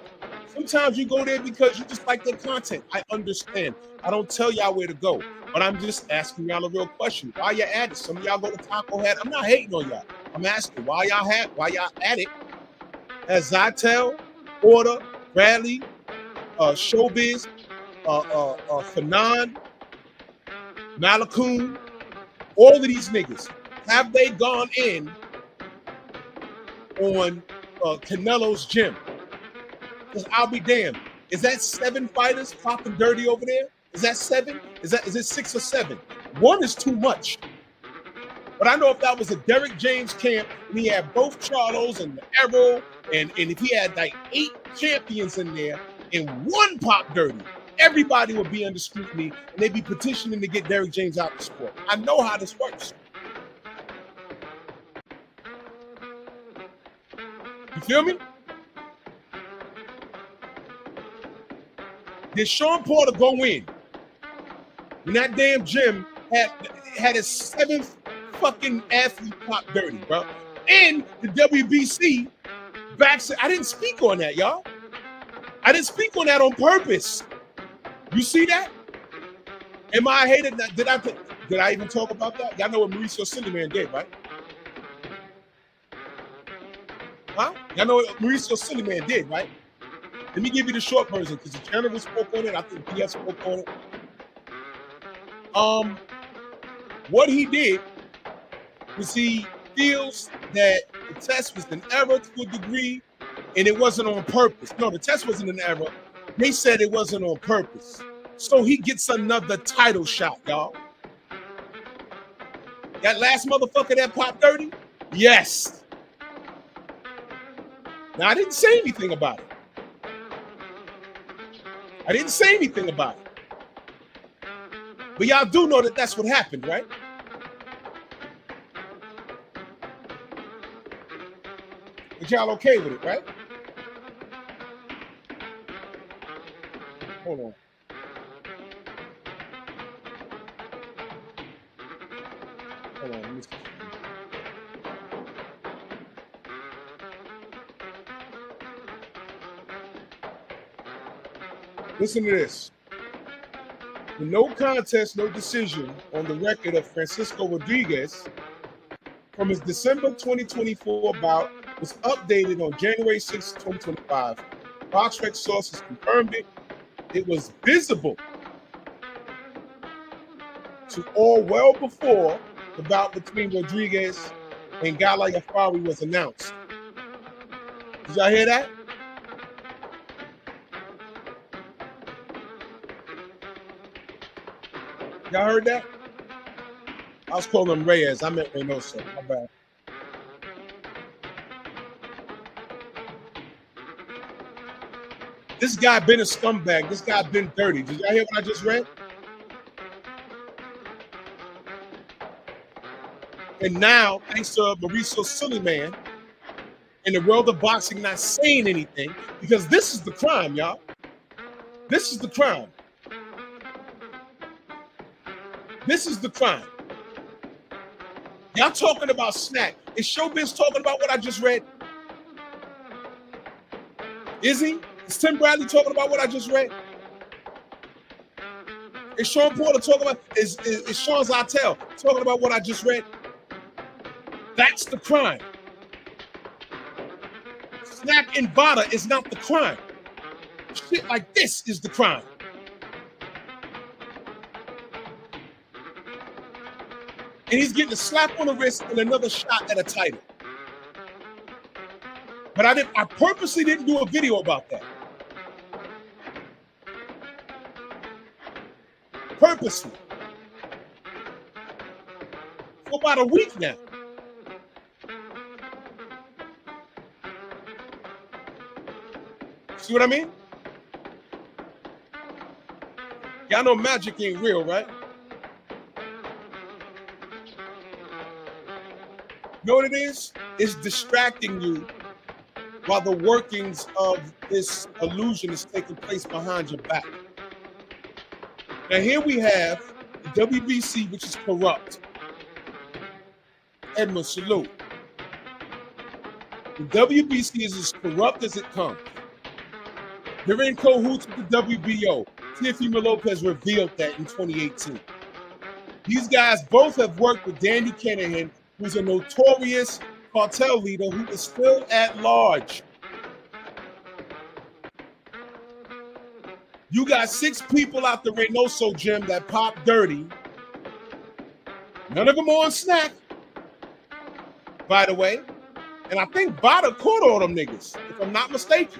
Sometimes you go there because you just like their content. I understand. I don't tell y'all where to go, but I'm just asking y'all a real question. Why y'all at it? Some of y'all go to Taco Hat. I'm not hating on y'all. I'm asking why y'all at it. As Zytel, Porter, Bradley, Showbiz, Fanon, Malakun, all of these niggas, have they gone in on Canelo's gym? Because I'll be damned. Is that 7 fighters popping dirty over there? Is that 7? Is it 6 or 7? 1 is too much. But I know if that was a Derrick James camp and he had both Charlos and the Arrow, and if he had like 8 champions in there and 1 pop dirty, everybody would be under scrutiny and they'd be petitioning to get Derrick James out of the sport. I know how this works. You feel me? Did Shawn Porter go in when that damn gym had his 7th fucking athlete pop dirty, bro? And the WBC I didn't speak on that, y'all. I didn't speak on that on purpose. You see that? Am I hated? Did I even talk about that? Y'all know what Mauricio Silliman did, right? Huh? Y'all know what Mauricio Silliman did, right? Let me give you the short version because the general spoke on it. I think PF spoke on it. What he did was he feels that the test was an error to a degree, and it wasn't on purpose. No, the test wasn't an error. They said it wasn't on purpose. So he gets another title shot, y'all. That last motherfucker that popped 30? Yes. Now, I didn't say anything about it. I didn't say anything about it. But y'all do know that that's what happened, right? But y'all okay with it, right? Hold on. Hold on. Let me see. Listen to this. The no contest, no decision on the record of Francisco Rodriguez from his December 2024 bout was updated on January 6, 2025. BoxRec sources confirmed it. It was visible to all well before the bout between Rodriguez and Gala Yafari was announced. Did y'all hear that? Y'all heard that? I was calling him Reyes. I meant Reynoso. My bad. This guy been a scumbag. This guy been dirty. Did y'all hear what I just read? And now, thanks to Mauricio Silliman, in the world of boxing not saying anything, because this is the crime, y'all. This is the crime. This is the crime. Y'all talking about snack. Is Showbiz talking about what I just read? Is he? Is Tim Bradley talking about what I just read? Is Shawn Porter talking about, is Shawn Zytel talking about what I just read? That's the crime. Snack and Vada is not the crime. Shit like this is the crime. And he's getting a slap on the wrist and another shot at a title. But I purposely didn't do a video about that. Purposely. For about a week now. See what I mean? Y'all know magic ain't real, right? You know what it is? It's distracting you while the workings of this illusion is taking place behind your back. Now here we have the WBC, which is corrupt. Edmund, salute. The WBC is as corrupt as it comes. They're in cahoots with the WBO. Teofimo Lopez revealed that in 2018. These guys both have worked with Danny Kinahan, who's a notorious cartel leader who is still at large. You got 6 people out the Reynoso gym that pop dirty. None of them on snack, by the way. And I think Bada caught all them niggas, if I'm not mistaken.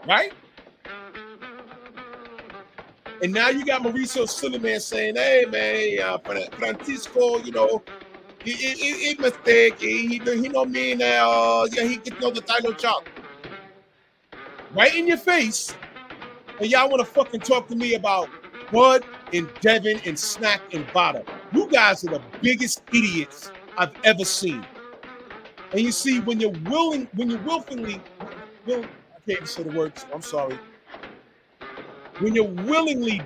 Right? And now you got Mauricio Suleiman saying, hey, man, Francisco, you know, he mistake. He don't mean that, yeah, he get the title shot. Right in your face. And y'all want to fucking talk to me about Bud and Devin and Snack and Bada. You guys are the biggest idiots I've ever seen. And you see, when you're willfully, I can't even say the words, I'm sorry. When you're willingly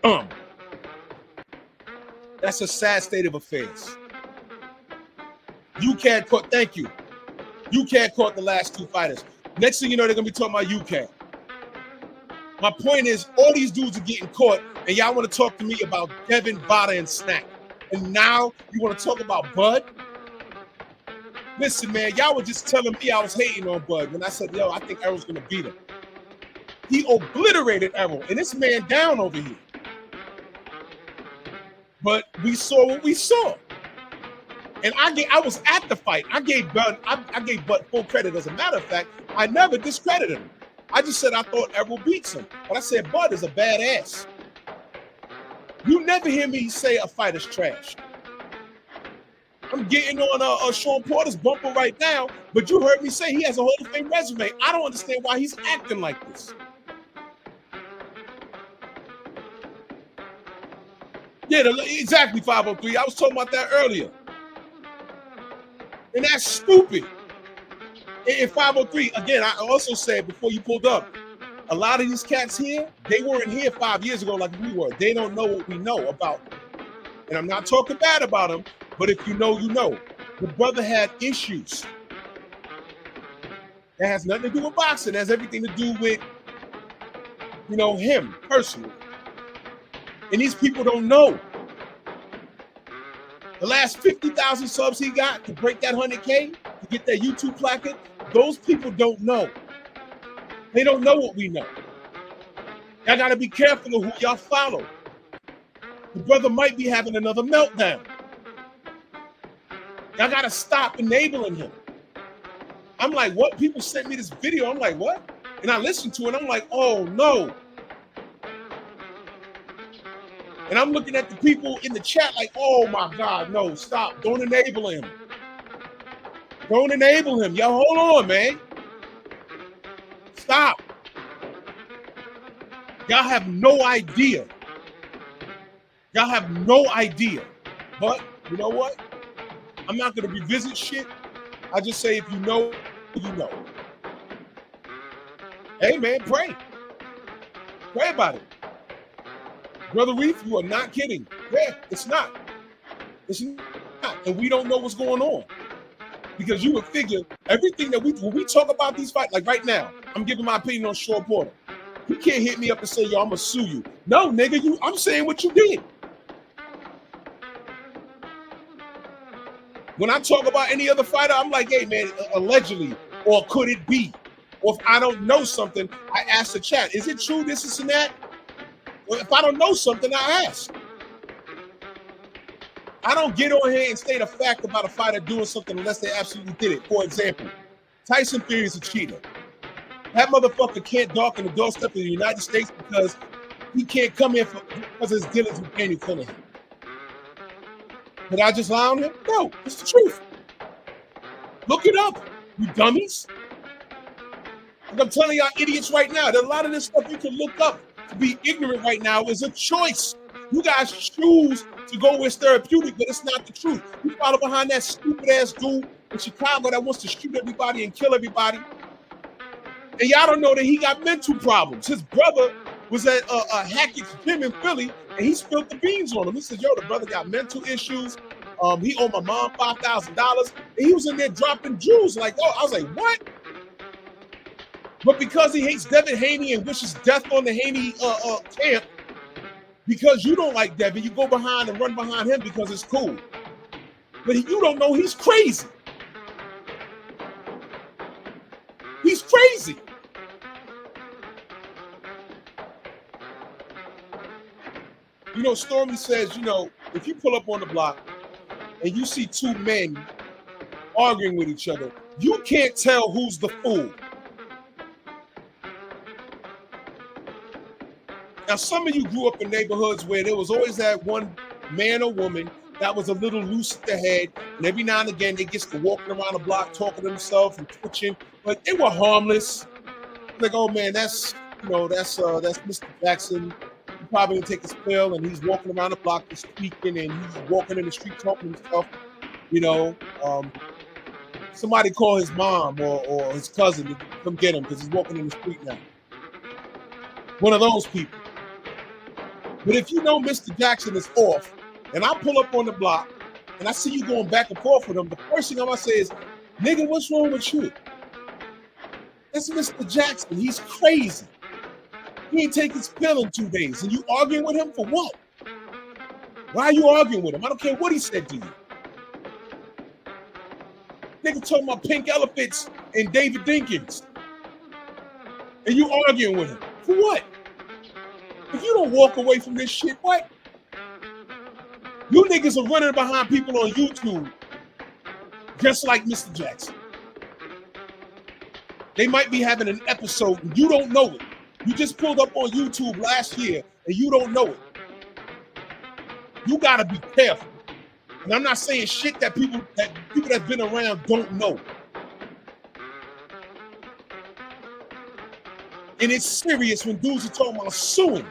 dumb, that's a sad state of affairs. UCAD caught, thank you. UCAD caught the last 2 fighters. Next thing you know, they're going to be talking about UCAD. My point is, all these dudes are getting caught, and y'all want to talk to me about Devin, Bada, and Snack. And now you want to talk about Bud? Listen, man, y'all were just telling me I was hating on Bud when I said, yo, I think Errol's going to beat him. He obliterated Errol, and this man down over here. But we saw what we saw. And I was at the fight. I gave Bud full credit. As a matter of fact, I never discredited him. I just said I thought Errol beats him. But I said Bud is a badass. You never hear me say a fight is trash. I'm getting on Shawn Porter's bumper right now, but you heard me say he has a Hall of Fame resume. I don't understand why he's acting like this. Yeah, exactly, 503. I was talking about that earlier. And that's stupid. In 503, again, I also said before you pulled up, a lot of these cats here, they weren't here 5 years ago like we were. They don't know what we know about them. And I'm not talking bad about them, but if you know, you know. The brother had issues. That has nothing to do with boxing. It has everything to do with, you know, him personally. And these people don't know. The last 50,000 subs he got to break that 100K, to get that YouTube placard, those people don't know. They don't know what we know. Y'all got to be careful of who y'all follow. The brother might be having another meltdown. Y'all got to stop enabling him. I'm like, what? People sent me this video. I'm like, what? And I listened to it. I'm like, oh, no. And I'm looking at the people in the chat like, oh, my God, no, stop. Don't enable him. Don't enable him. Yo, hold on, man. Stop. Y'all have no idea. Y'all have no idea. But you know what? I'm not going to revisit shit. I just say if you know, you know. Hey, man, pray. Pray about it. Brother Reef, you are not kidding. Yeah, it's not. It's not. And we don't know what's going on. Because you would figure everything that when we talk about these fights, like right now, I'm giving my opinion on Shawn Porter. You can't hit me up and say, yo, I'm going to sue you. No, nigga, I'm saying what you did. When I talk about any other fighter, I'm like, hey, man, allegedly, or could it be? Or if I don't know something, I ask the chat, is it true this is and that? Well, if I don't know something, I ask. I don't get on here and state a fact about a fighter doing something unless they absolutely did it. For example, Tyson Fury is a cheater. That motherfucker can't darken the doorstep of the United States because he can't come in because of his dealings with Danny Kinahan. Did I just lie on him? No, it's the truth. Look it up, you dummies. Like I'm telling y'all idiots right now, there's a lot of this stuff you can look up. To be ignorant right now is a choice. You guys choose to go where it's therapeutic, but it's not the truth. You follow behind that stupid ass dude in Chicago that wants to shoot everybody and kill everybody. And y'all don't know that he got mental problems. His brother was at Hackett's gym in Philly, and he spilled the beans on him. He said, yo, the brother got mental issues. He owed my mom $5,000. And he was in there dropping jewels like, oh, I was like, what? But because he hates Devin Haney and wishes death on the Haney camp, because you don't like Devin, you go behind and run behind him because it's cool. But you don't know he's crazy. He's crazy. You know, Stormy says, you know, if you pull up on the block and you see two men arguing with each other, you can't tell who's the fool. Now, some of you grew up in neighborhoods where there was always that one man or woman that was a little loose at the head, and every now and again they get to walking around the block talking to themselves and twitching, but they were harmless. Like, oh man, that's Mr. Jackson. He probably didn't take his pill, and he's walking around the block and speaking, and he's walking in the street talking to himself. You know, somebody call his mom or his cousin to come get him because he's walking in the street now. One of those people. But if you know Mr. Jackson is off, and I pull up on the block, and I see you going back and forth with him, the first thing I'm gonna say is, nigga, what's wrong with you? That's Mr. Jackson. He's crazy. He ain't take his pill in 2 days, and you arguing with him for what? Why are you arguing with him? I don't care what he said to you. Nigga talking about pink elephants and David Dinkins, and you arguing with him for what? If you don't walk away from this shit, what? You niggas are running behind people on YouTube just like Mr. Jackson. They might be having an episode and you don't know it. You just pulled up on YouTube last year and you don't know it. You gotta be careful. And I'm not saying shit that people that's been around don't know. And it's serious when dudes are talking about suing.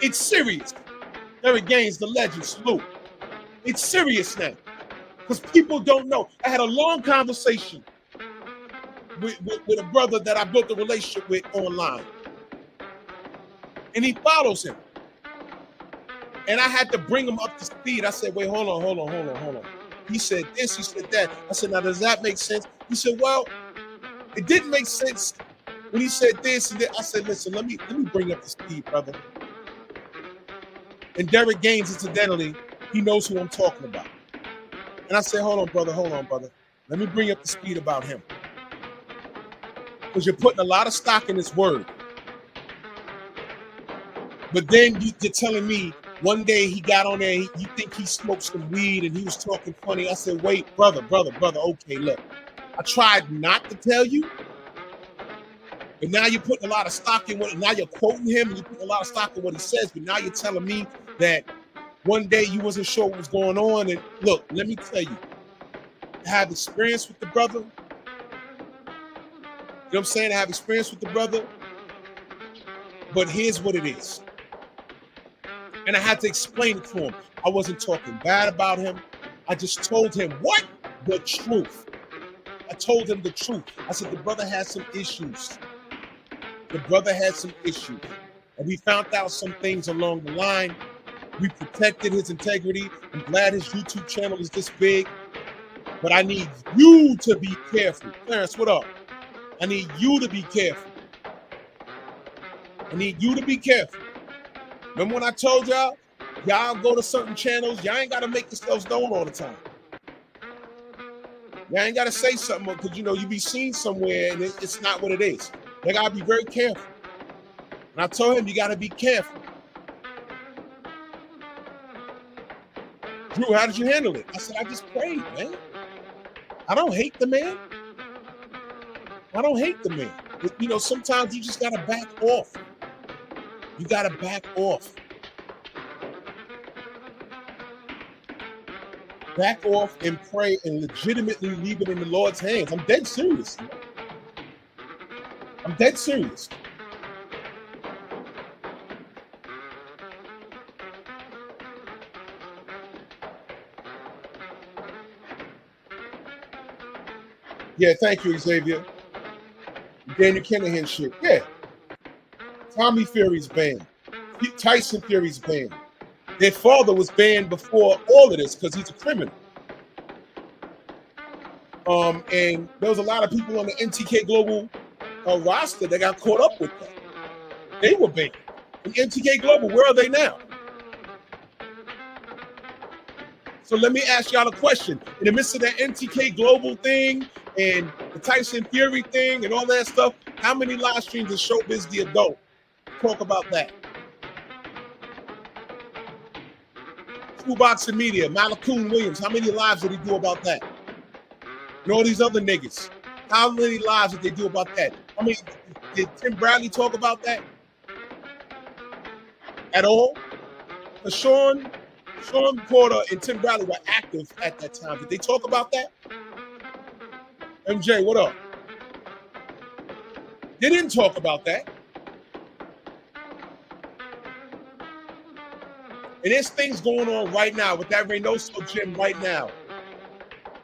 It's serious. Derek Gaines, the legend, salute. It's serious now. Because people don't know. I had a long conversation with a brother that I built a relationship with online. And he follows him. And I had to bring him up to speed. I said, wait, hold on. He said this, he said that. I said, now, does that make sense? He said, well, it didn't make sense when he said this and that. I said, listen, let me bring up to speed, brother. And Derek Gaines, incidentally, he knows who I'm talking about. And I said, hold on, brother. Let me bring up the speed about him. Because you're putting a lot of stock in his word. But then you're telling me one day he got on there, you think he smoked some weed and he was talking funny. I said, wait, brother, okay, look. I tried not to tell you, but now you're putting a lot of stock in what, now you're quoting him and you're putting a lot of stock in what he says, but now you're telling me that one day you wasn't sure what was going on. And look, let me tell you, I have experience with the brother. You know what I'm saying? I have experience with the brother, but here's what it is. And I had to explain it to him. I wasn't talking bad about him. I just told him what? The truth. I told him the truth. I said, the brother has some issues. And we found out some things along the line. We protected his integrity. I'm glad his YouTube channel is this big. But I need you to be careful. Clarence, what up? I need you to be careful. Remember when I told y'all go to certain channels, y'all ain't got to make yourselves known all the time. Y'all ain't got to say something because, you be seen somewhere and it's not what it is. You got to be very careful. And I told him, you got to be careful. Drew, how did you handle it? I said, I just prayed, man. I don't hate the man. But, sometimes you just got to back off. You got to back off. Back off and pray and legitimately leave it in the Lord's hands. I'm dead serious. Yeah, thank you, Xavier. Daniel Kinahan shit. Yeah. Tommy Fury's banned. Tyson Fury's banned. Their father was banned before all of this because he's a criminal. And there was a lot of people on the NTK Global a roster that got caught up with that. They were banned. And MTK Global, where are they now? So let me ask y'all a question. In the midst of that MTK Global thing and the Tyson Fury thing and all that stuff, how many live streams did Showbiz the Adult talk about that? True Boxing Media, Malakoon Williams, how many lives did he do about that? And all these other niggas, how many lives did they do about that? I mean, did Tim Bradley talk about that at all? Because Shawn Porter and Tim Bradley were active at that time. Did they talk about that? MJ, what up? They didn't talk about that. And there's things going on right now with that Reynoso gym right now.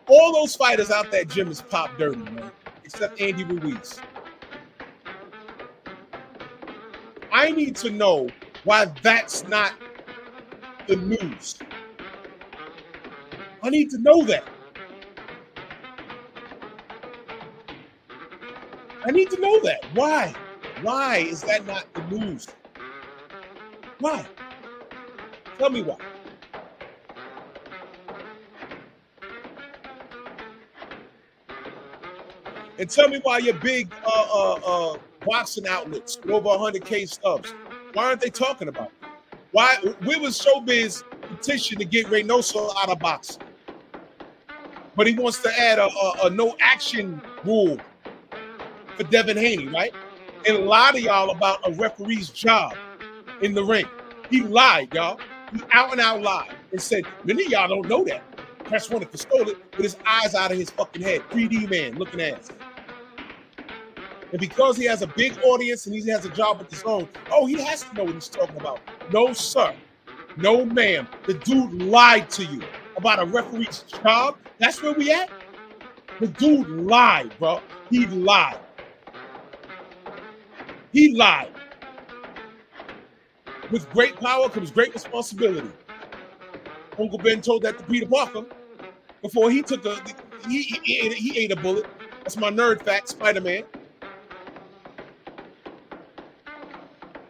All those fighters out that gym is pop dirty, man, except Andy Ruiz. I need to know why that's not the news. I need to know that. I need to know that. Why? Why is that not the news? Why? Tell me why. And tell me why your big boxing outlets with over 100K subs, why aren't they talking about it? Why? Where was Showbiz petition to get Reynoso out of boxing? But he wants to add a no action rule for Devin Haney, right? And lie to y'all about a referee's job in the ring. He lied, y'all. He out and out lied and said, many of y'all don't know that. Press one if he stole it with his eyes out of his fucking head. 3D man looking ass. And because he has a big audience and he has a job with his own, oh, he has to know what he's talking about. No, sir. No, ma'am. The dude lied to you about a referee's job. That's where we at? The dude lied, bro. He lied. He lied. With great power comes great responsibility. Uncle Ben told that to Peter Parker before he took he ate a bullet. That's my nerd fact, Spider-Man.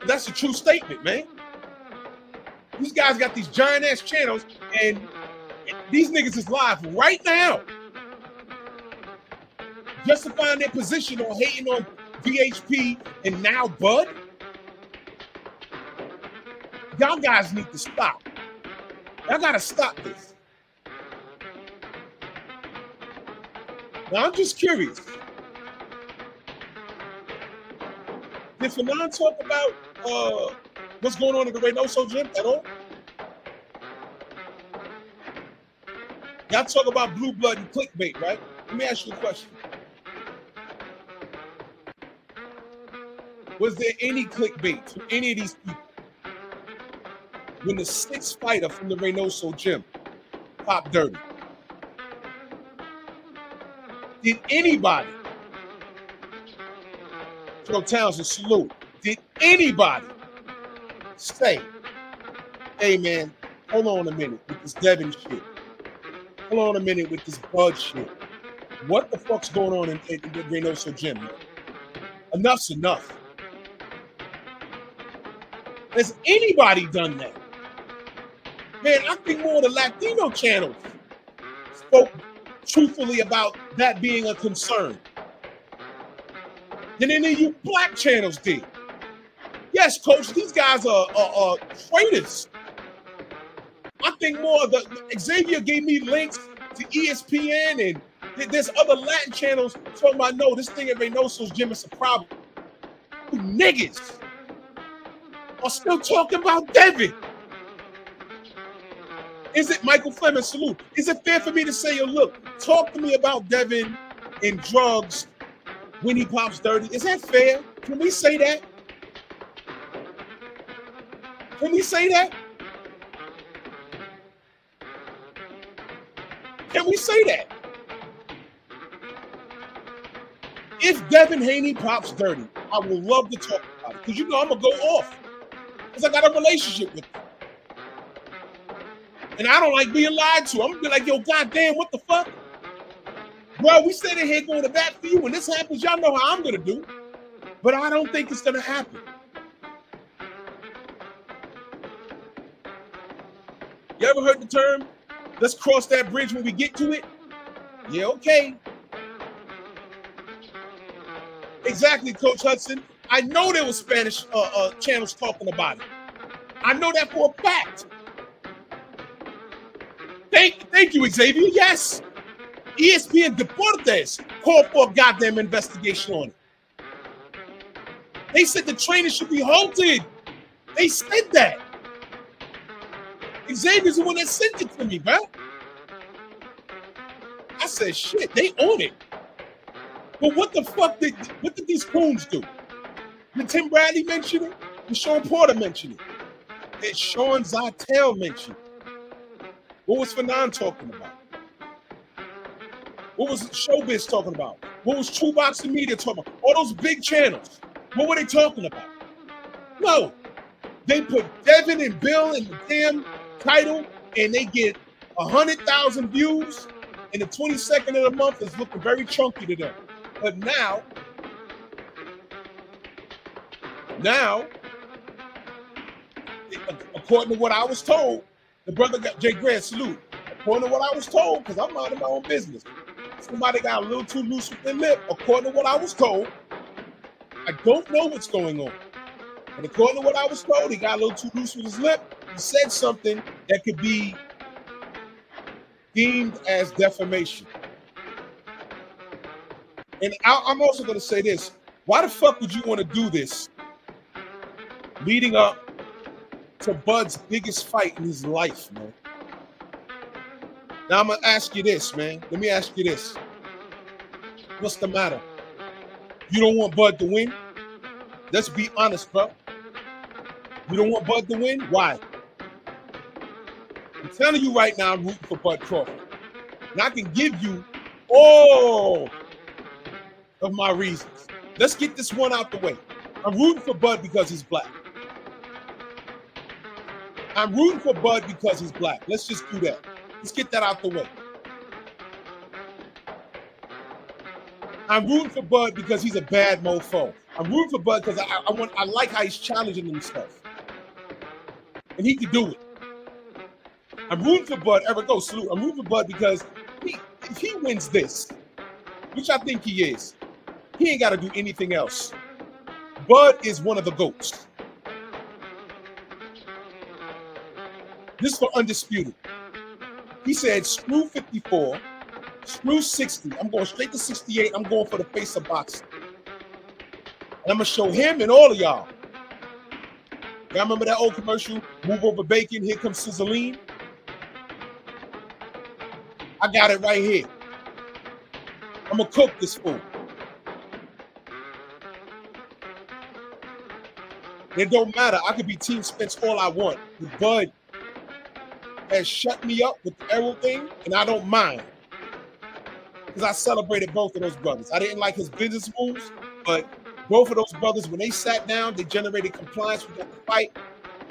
That's a true statement, man. These guys got these giant ass channels, and these niggas is live right now, justifying their position on hating on VHP and now Bud. Y'all guys need to stop. Y'all gotta stop this. Now I'm just curious. Did Fanon talk about what's going on in the Reynoso gym at all? Y'all talk about blue blood and clickbait, right? Let me ask you a question. Was there any clickbait from any of these people when the sixth fighter from the Reynoso gym popped dirty? Did anybody, Joe Townsend, salute, did anybody say, hey man, hold on a minute with this Devin shit. Hold on a minute with this Bud shit. What the fuck's going on in the Reynoso gym, man? Enough's enough. Has anybody done that? Man, I think more of the Latino channels spoke truthfully about that being a concern than any of you black channels did. Yes, coach, these guys are traitors. I think more of Xavier gave me links to ESPN and there's other Latin channels talking about, no, this thing at Reynoso's gym is a problem. You niggas are still talking about Devin. Is it Michael Fleming? Salute. Is it fair for me to say, yo, look, talk to me about Devin and drugs when he pops dirty? Is that fair? Can we say that? Can we say that? Can we say that? If Devin Haney pops dirty, I would love to talk about it. Because you know I'm going to go off. Because I got a relationship with him. And I don't like being lied to. I'm going to be like, yo, goddamn, what the fuck? Bro, we sitting here going to bat for you. When this happens, y'all know how I'm going to do. But I don't think it's gonna happen. You ever heard the term, let's cross that bridge when we get to it? Yeah, okay. Exactly, Coach Hudson. I know there was Spanish channels talking about it. I know that for a fact. Thank you, Xavier. Yes. ESPN Deportes called for a goddamn investigation on it. They said the training should be halted. They said that. Xavier's the one that sent it to me, bro. I said, shit, they own it. But what the fuck what did these coons do? Did Tim Bradley mention it? Did Shawn Porter mention it? Did Sean Zytel mention it? What was Fanon talking about? What was Showbiz talking about? What was True Boxing Media talking about? All those big channels. What were they talking about? No. They put Devin and Bill in the damn title and they get 100,000 views, and the 22nd of the month is looking very chunky to them. But now, according to what I was told, the brother got Jay Grant, salute. According to what I was told, because I'm minding my own business, somebody got a little too loose with their lip. According to what I was told, I don't know what's going on. And according to what I was told, he got a little too loose with his lip. He said something that could be deemed as defamation. And I'm also going to say this. Why the fuck would you want to do this leading up to Bud's biggest fight in his life, man? Now I'm going to ask you this, man. Let me ask you this. What's the matter? You don't want Bud to win? Let's be honest, bro. You don't want Bud to win? Why? I'm telling you right now, I'm rooting for Bud Crawford. And I can give you all of my reasons. Let's get this one out the way. I'm rooting for Bud because he's black. I'm rooting for Bud because he's black. Let's just do that. Let's get that out the way. I'm rooting for Bud because he's a bad mofo. I'm rooting for Bud because I like how he's challenging himself. And he can do it. I'm rooting for Bud. Eric, go salute. I'm rooting for Bud because if he wins this, which I think he is, he ain't got to do anything else. Bud is one of the GOATs. This is for Undisputed. He said, screw 54, screw 60. I'm going straight to 68. I'm going for the face of boxing. And I'm going to show him and all of y'all. Y'all remember that old commercial, move over bacon, here comes Sizzling? I got it right here. I'm going to cook this food. It don't matter. I could be Team Spence all I want. But Bud has shut me up with the arrow thing, and I don't mind. Because I celebrated both of those brothers. I didn't like his business moves, but both of those brothers, when they sat down, they generated compliance with the fight.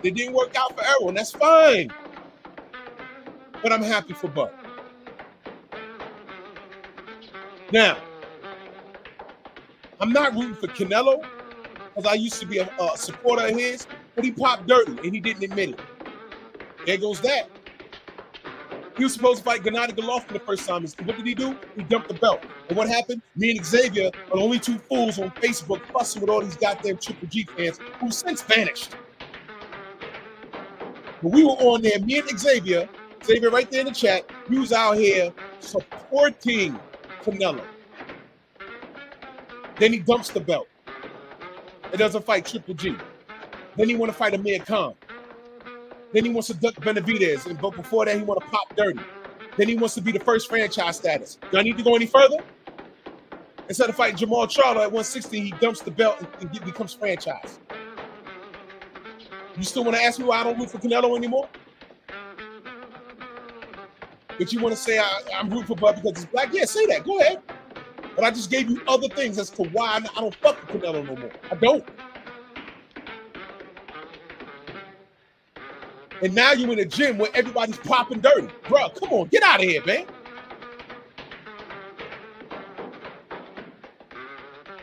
They didn't work out for Errol, and that's fine. But I'm happy for Bud. Now, I'm not rooting for Canelo, because I used to be a supporter of his, but he popped dirty, and he didn't admit it. There goes that. He was supposed to fight Gennady Golovkin the first time. What did he do? He dumped the belt. And what happened? Me and Xavier are the only two fools on Facebook fussing with all these goddamn Triple G fans who've since vanished. But we were on there, me and Xavier right there in the chat, we was out here supporting Canelo. Then he dumps the belt. It doesn't fight Triple G. Then he want to fight Amir Khan. Then he wants to duck Benavidez, but before that, he want to pop dirty. Then he wants to be the first franchise status. Do I need to go any further? Instead of fighting Jamal Charlo at 160, he dumps the belt and becomes franchise. You still want to ask me why I don't root for Canelo anymore? But you want to say I'm rooting for Bud because he's black? Yeah, say that. Go ahead. But I just gave you other things as to why I don't fuck with Canelo no more. I don't. And now you're in a gym where everybody's popping dirty. Bro, come on, get out of here, man.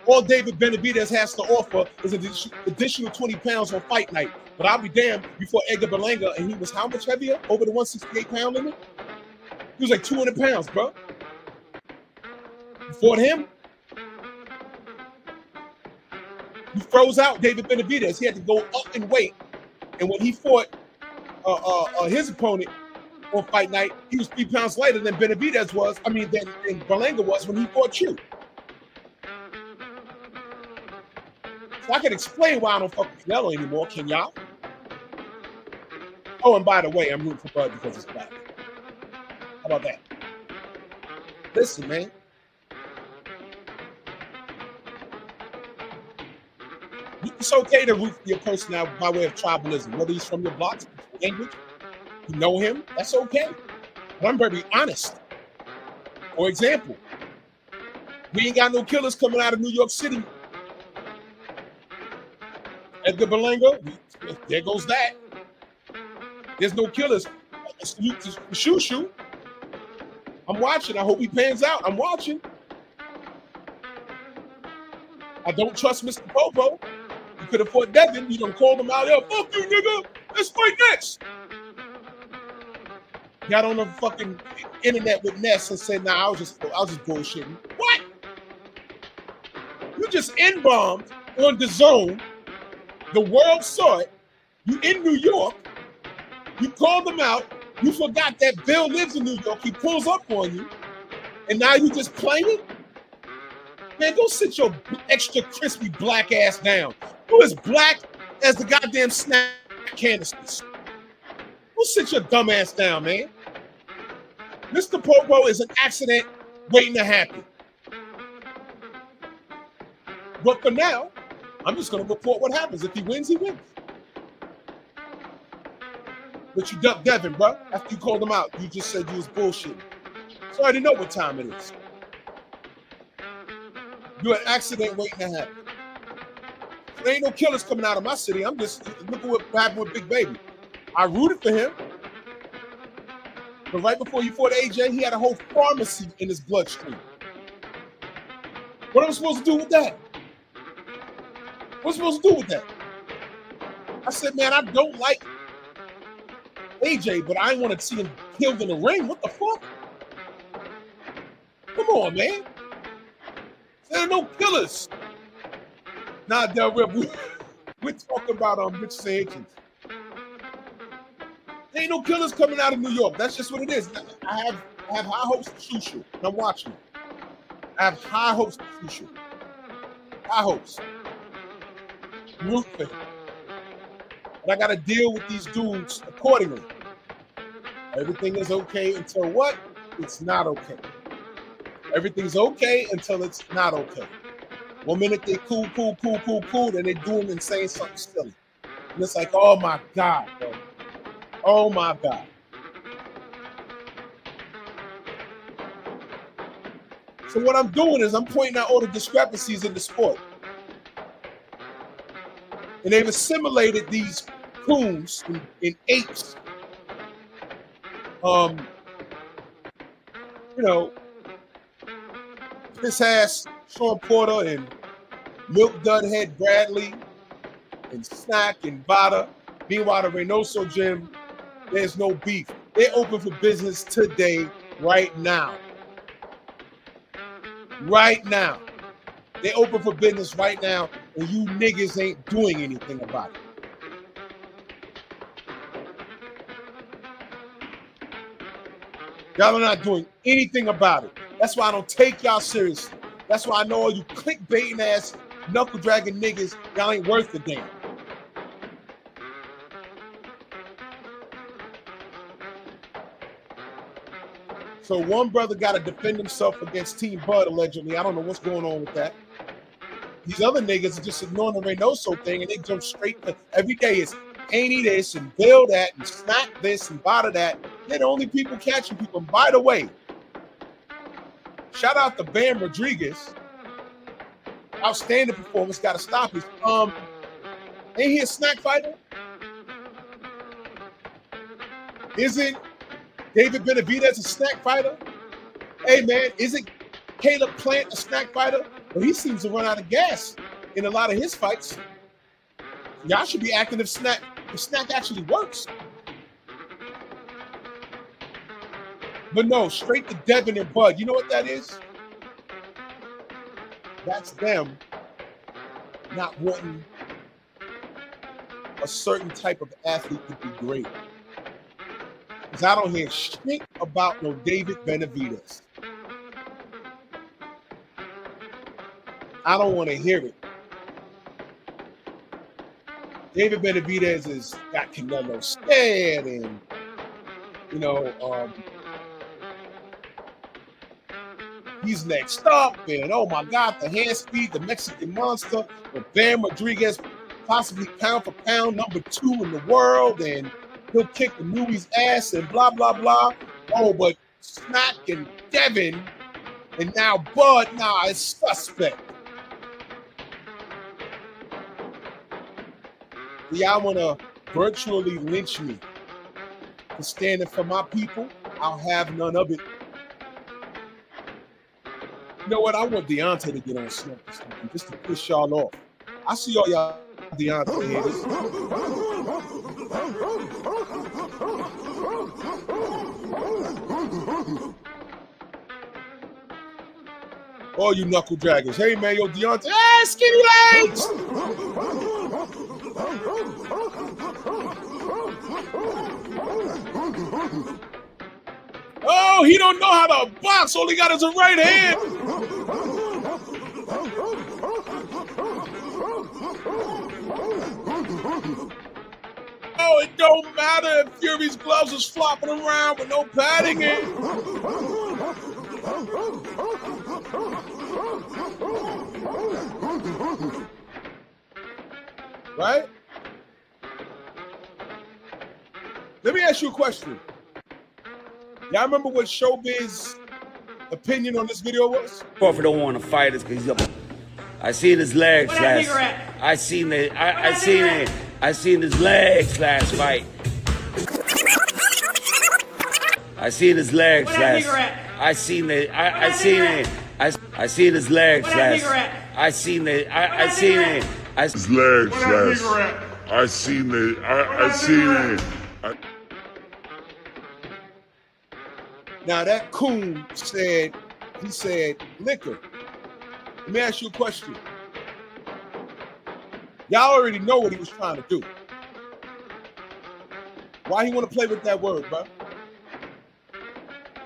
All David Benavidez has to offer is an additional 20 pounds on fight night. But I'll be damned, before Edgar Berlanga, and he was how much heavier? Over the 168-pound limit? He was like 200 pounds, bro. You fought him? You froze out David Benavidez. He had to go up in weight. And when he fought his opponent on fight night, he was 3 pounds lighter than Benavidez was. I mean, than Berlanga was when he fought you. So I can explain why I don't fuck with Canelo anymore, can y'all? Oh, and by the way, I'm rooting for Bud because it's black. How about that? Listen, man. It's okay to root for your person now by way of tribalism, whether he's from your blocks, language, you know him, that's okay. But I'm very honest. For example, we ain't got no killers coming out of New York City. Edgar Berlanga, there goes that. There's no killers. Shoo. I'm watching. I hope he pans out. I'm watching. I don't trust Mr. Popo. You could have fought Devin. You done called him out. Yo, fuck you, nigga. Let's fight next. Got on the fucking internet with Ness and said, nah, I was just bullshitting. What? You just N-bombed on the zone. The world saw it. You in New York. You called him out. You forgot that Bill lives in New York. He pulls up on you. And now you just playing? Man, go sit your extra crispy black ass down. You as black as the goddamn snack canisters. Go sit your dumb ass down, man. Mr. Popo is an accident waiting to happen. But for now, I'm just going to report what happens. If he wins, he wins. But you ducked Devin, bro. After you called him out, you just said you was bullshitting. So I already know what time it is. You're an accident waiting to happen. There ain't no killers coming out of my city. I'm just looking what happened with Big Baby. I rooted for him. But right before you fought AJ, he had a whole pharmacy in his bloodstream. What am I supposed to do with that? What am I supposed to do with that? I said, man, I don't like AJ, but I want to see him killed in the ring. What the fuck? Come on, man. There are no killers. Nah, Del Rip, we're talking about bitches and agents. There ain't no killers coming out of New York. That's just what it is. I have high hopes for Shushu, and I'm watching it. I have high hopes for Shushu. High hopes. Root for him. But I got to deal with these dudes accordingly. Everything is okay until what? It's not okay. Everything's okay until it's not okay. 1 minute they cool, then they do them and saying something silly. And it's like, oh my God, bro. Oh my God. So what I'm doing is I'm pointing out all the discrepancies in the sport. And they've assimilated these coons in apes. Piss ass Shawn Porter and Milk Dudhead Bradley and Snack and Vada. Meanwhile, the Reynoso gym, there's no beef. They're open for business today, right now. Right now. They're open for business right now, and you niggas ain't doing anything about it. Y'all are not doing anything about it. That's why I don't take y'all seriously. That's why I know all you clickbaiting ass, knuckle dragging niggas, y'all ain't worth a damn. So one brother got to defend himself against Team Bud, allegedly. I don't know what's going on with that. These other niggas are just ignoring the Reynoso thing, and they jump straight to every day is Haney this and Bill that and Snack this and Bada that. They're the only people catching people. And by the way, shout out to Bam Rodriguez. Outstanding performance. Got to stop his. Ain't he a snack fighter? Isn't David Benavidez a snack fighter? Hey man, isn't Caleb Plant a snack fighter? But he seems to run out of gas in a lot of his fights. Y'all should be acting if Snack actually works. But no, straight to Devin and Bud. You know what that is? That's them not wanting a certain type of athlete to be great. Because I don't hear shit about no David Benavidez. I don't want to hear it. David Benavidez has got Canelo scared, and he's next up, and oh my God, the hand speed, the Mexican monster, the Bam Rodriguez, possibly pound for pound #2 in the world, and he'll kick the Newey's ass and blah blah blah. Oh, but Snack and Devin, and now Bud, it's suspect. Y'all want to virtually lynch me for standing for my people? I'll have none of it. You know what? I want Deontay to get on Snoop just to piss y'all off. I see all y'all Deontay haters. All you knuckle draggers. Hey, man, yo, Deontay. Hey, skinny legs! Oh, he don't know how to box. All he got is a right hand. Oh, it don't matter if Fury's gloves is flopping around with no padding in. Right? Let me ask you a question. Y'all remember what Showbiz's opinion on this video was? Crawford don't want to fight us because he's up. I seen his legs last. I seen his legs last fight. I seen his legs last. I seen his legs last. Now that coon said, liquor. Let me ask you a question. Y'all already know what he was trying to do. Why he want to play with that word, bro?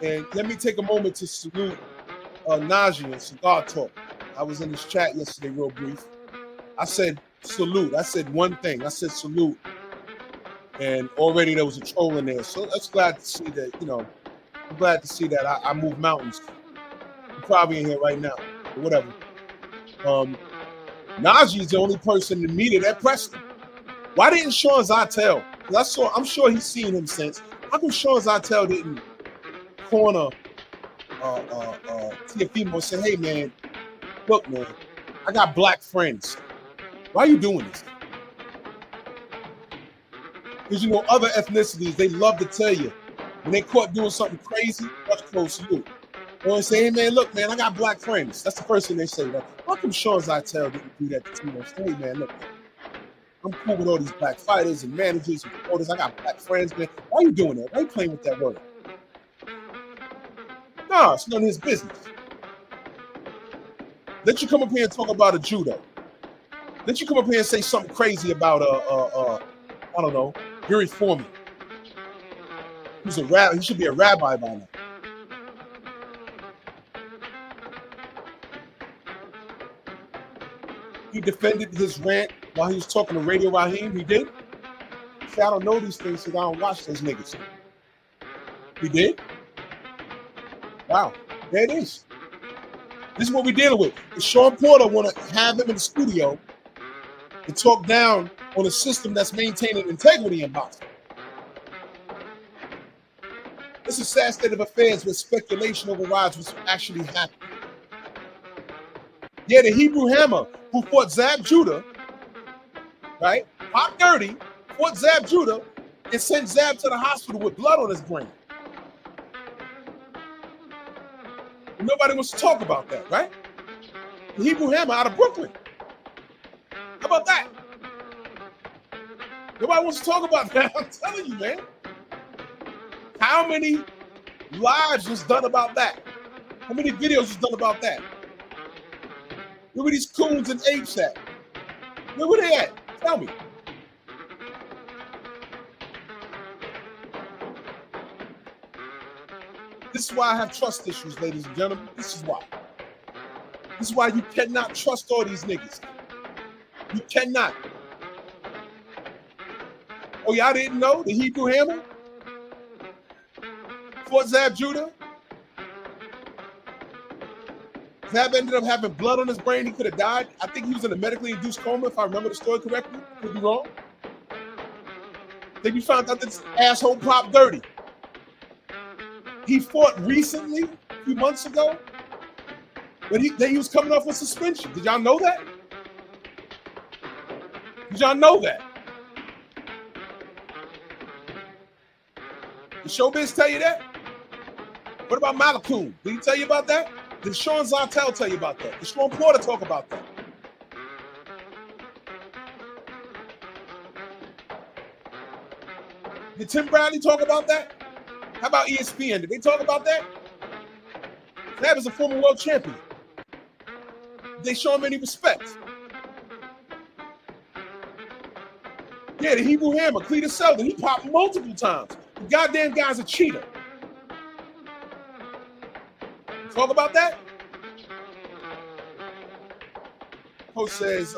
And let me take a moment to salute Najee and Cigar Talk. I was in this chat yesterday, real brief. I said salute. I said one thing. I said salute. And already there was a troll in there. So that's glad to see that, I'm glad to see that I move mountains. I'm probably in here right now, or whatever. Najee is the only person in the media that pressed him. Why didn't Shawn Zartel? I'm sure he's seen him since. How come Shawn Zartel didn't corner Tiafimo and say, hey, man, look, man, I got black friends. Why are you doing this? Because, other ethnicities, they love to tell you, when they caught doing something crazy, that's close to you. Or they say, hey, man, look, man, I got black friends. That's the first thing they say. Like, how come Shawn Zartel didn't do that to Timo? Say, hey, man, look, I'm cool with all these black fighters and managers and promoters. I got black friends, man. Why are you doing that? Why are you playing with that word? No, it's none of his business. Let you come up here and talk about a judo. Let you come up here and say something crazy about I don't know, Yuri Foreman. He's a rabbi. He should be a rabbi by now. He defended his rant while he was talking to Radio Raheem. He did. See, I don't know these things because I don't watch those niggas. He did. Wow, there it is. This is what we're dealing with. If Shawn Porter want to have him in the studio and talk down on a system that's maintaining integrity in boxing. This is a sad state of affairs where speculation overrides what's actually happening. Yeah, the Hebrew Hammer who fought Zab Judah, right? Hot dirty, fought Zab Judah and sent Zab to the hospital with blood on his brain. And nobody wants to talk about that, right? The Hebrew Hammer out of Brooklyn. How about that? Nobody wants to talk about that. I'm telling you, man. How many lives was done about that? How many videos was done about that? Where were these coons and apes at? Where were they at? Tell me. This is why I have trust issues, ladies and gentlemen. This is why. This is why you cannot trust all these niggas. You cannot. Oh, y'all didn't know the Hebrew Hammer? Fort Zab Judah? Zab ended up having blood on his brain. He could have died. I think he was in a medically induced coma, if I remember the story correctly. Could be wrong. Then you found out that this asshole popped dirty. He fought recently, a few months ago, but he was coming off a suspension. Did y'all know that? Did y'all know that? Did Showbiz tell you that? What about Malakun? Did he tell you about that? Did Shawn Zartel tell you about that? Did Shawn Porter talk about that? Did Tim Bradley talk about that? How about ESPN? Did they talk about that? That was a former world champion. Did they show him any respect? Yeah, the Hebrew Hammer, Cletus Selden, he popped multiple times. The goddamn guy's a cheater. Talk about that? Coach says,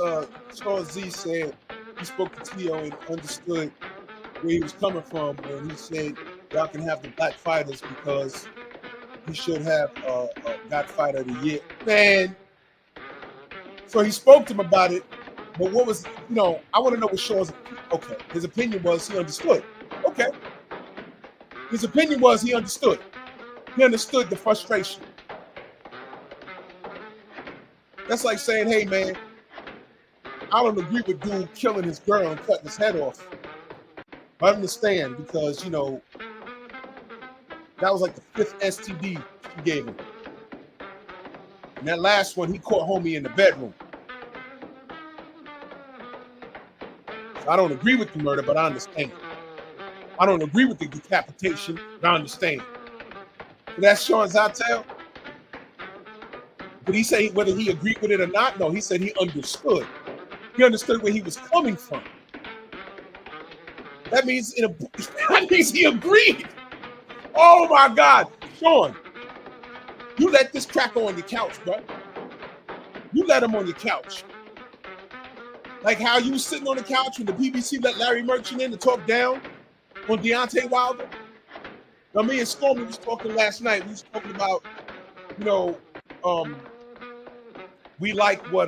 Shawn Z said he spoke to Tio and understood where he was coming from when he said y'all can have the black fighters because he should have a black fighter of the year. Man, so he spoke to him about it, but what was, I want to know what Shaw's, okay, his opinion was he understood. Okay. His opinion was he understood. He understood the frustration. That's like saying, hey, man, I don't agree with dude killing his girl and cutting his head off. I understand because, that was like the 5th STD he gave him. And that last one, he caught homie in the bedroom. So I don't agree with the murder, but I understand. I don't agree with the decapitation, but I understand. So that's Shawn Zartel. Did he say whether he agreed with it or not? No, he said he understood. He understood where he was coming from. That means he agreed. Oh my God, Shawn, you let this cracker on your couch, bro. You let him on your couch. Like how you was sitting on the couch when the BBC let Larry Merchant in to talk down on Deontay Wilder. Now, me and Stormy was talking last night. We was talking about, we like what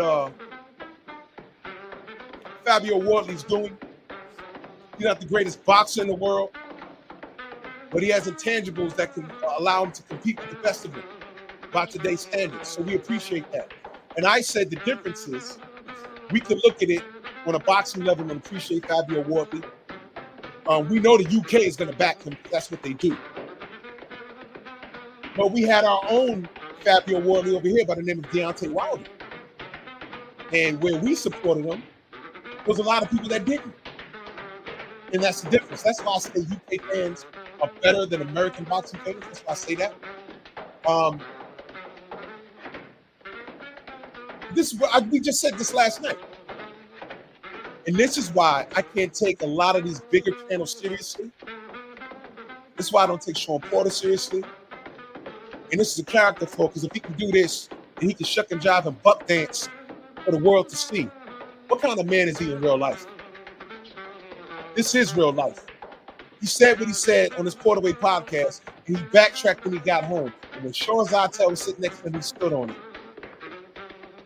Fabio Wardley's doing. He's not the greatest boxer in the world, but he has intangibles that can allow him to compete with the best of them by today's standards. So we appreciate that. And I said the difference is we could look at it on a boxing level and appreciate Fabio Wardley. We know the UK is going to back him. That's what they do. But we had our own Fabio Wardley over here by the name of Deontay Wilder. And where we supported him, was a lot of people that didn't. And that's the difference. That's why I say UK fans are better than American boxing fans. That's why I say that. We just said this last night. And this is why I can't take a lot of these bigger channels seriously. This is why I don't take Shawn Porter seriously. And this is a character flaw, because if he can do this, and he can shuck and jive and buck dance for the world to see, what kind of man is he in real life? This is real life. He said what he said on his Porterway podcast, and he backtracked when he got home. And when Shawn Zartel was sitting next to him, he stood on it.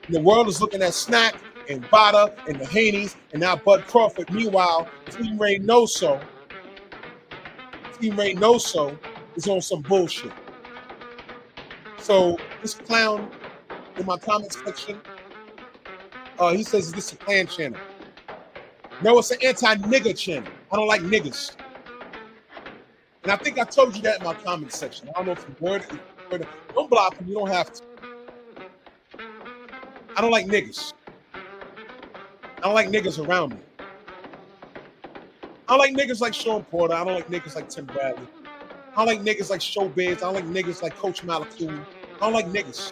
And the world is looking at Snack and Bada and the Haneys and now Bud Crawford. Meanwhile, Team Reynoso is on some bullshit. So this clown in my comment section, he says this is a clan channel. No, it's an anti-nigger channel. I don't like niggas. And I think I told you that in my comment section. I don't know if you word it. Don't block them. You don't have to. I don't like niggas. I don't like niggas around me. I don't like niggas like Shawn Porter. I don't like niggas like Tim Bradley. I don't like niggas like Showbiz. I don't like niggas like Coach Malakoon. I don't like niggas.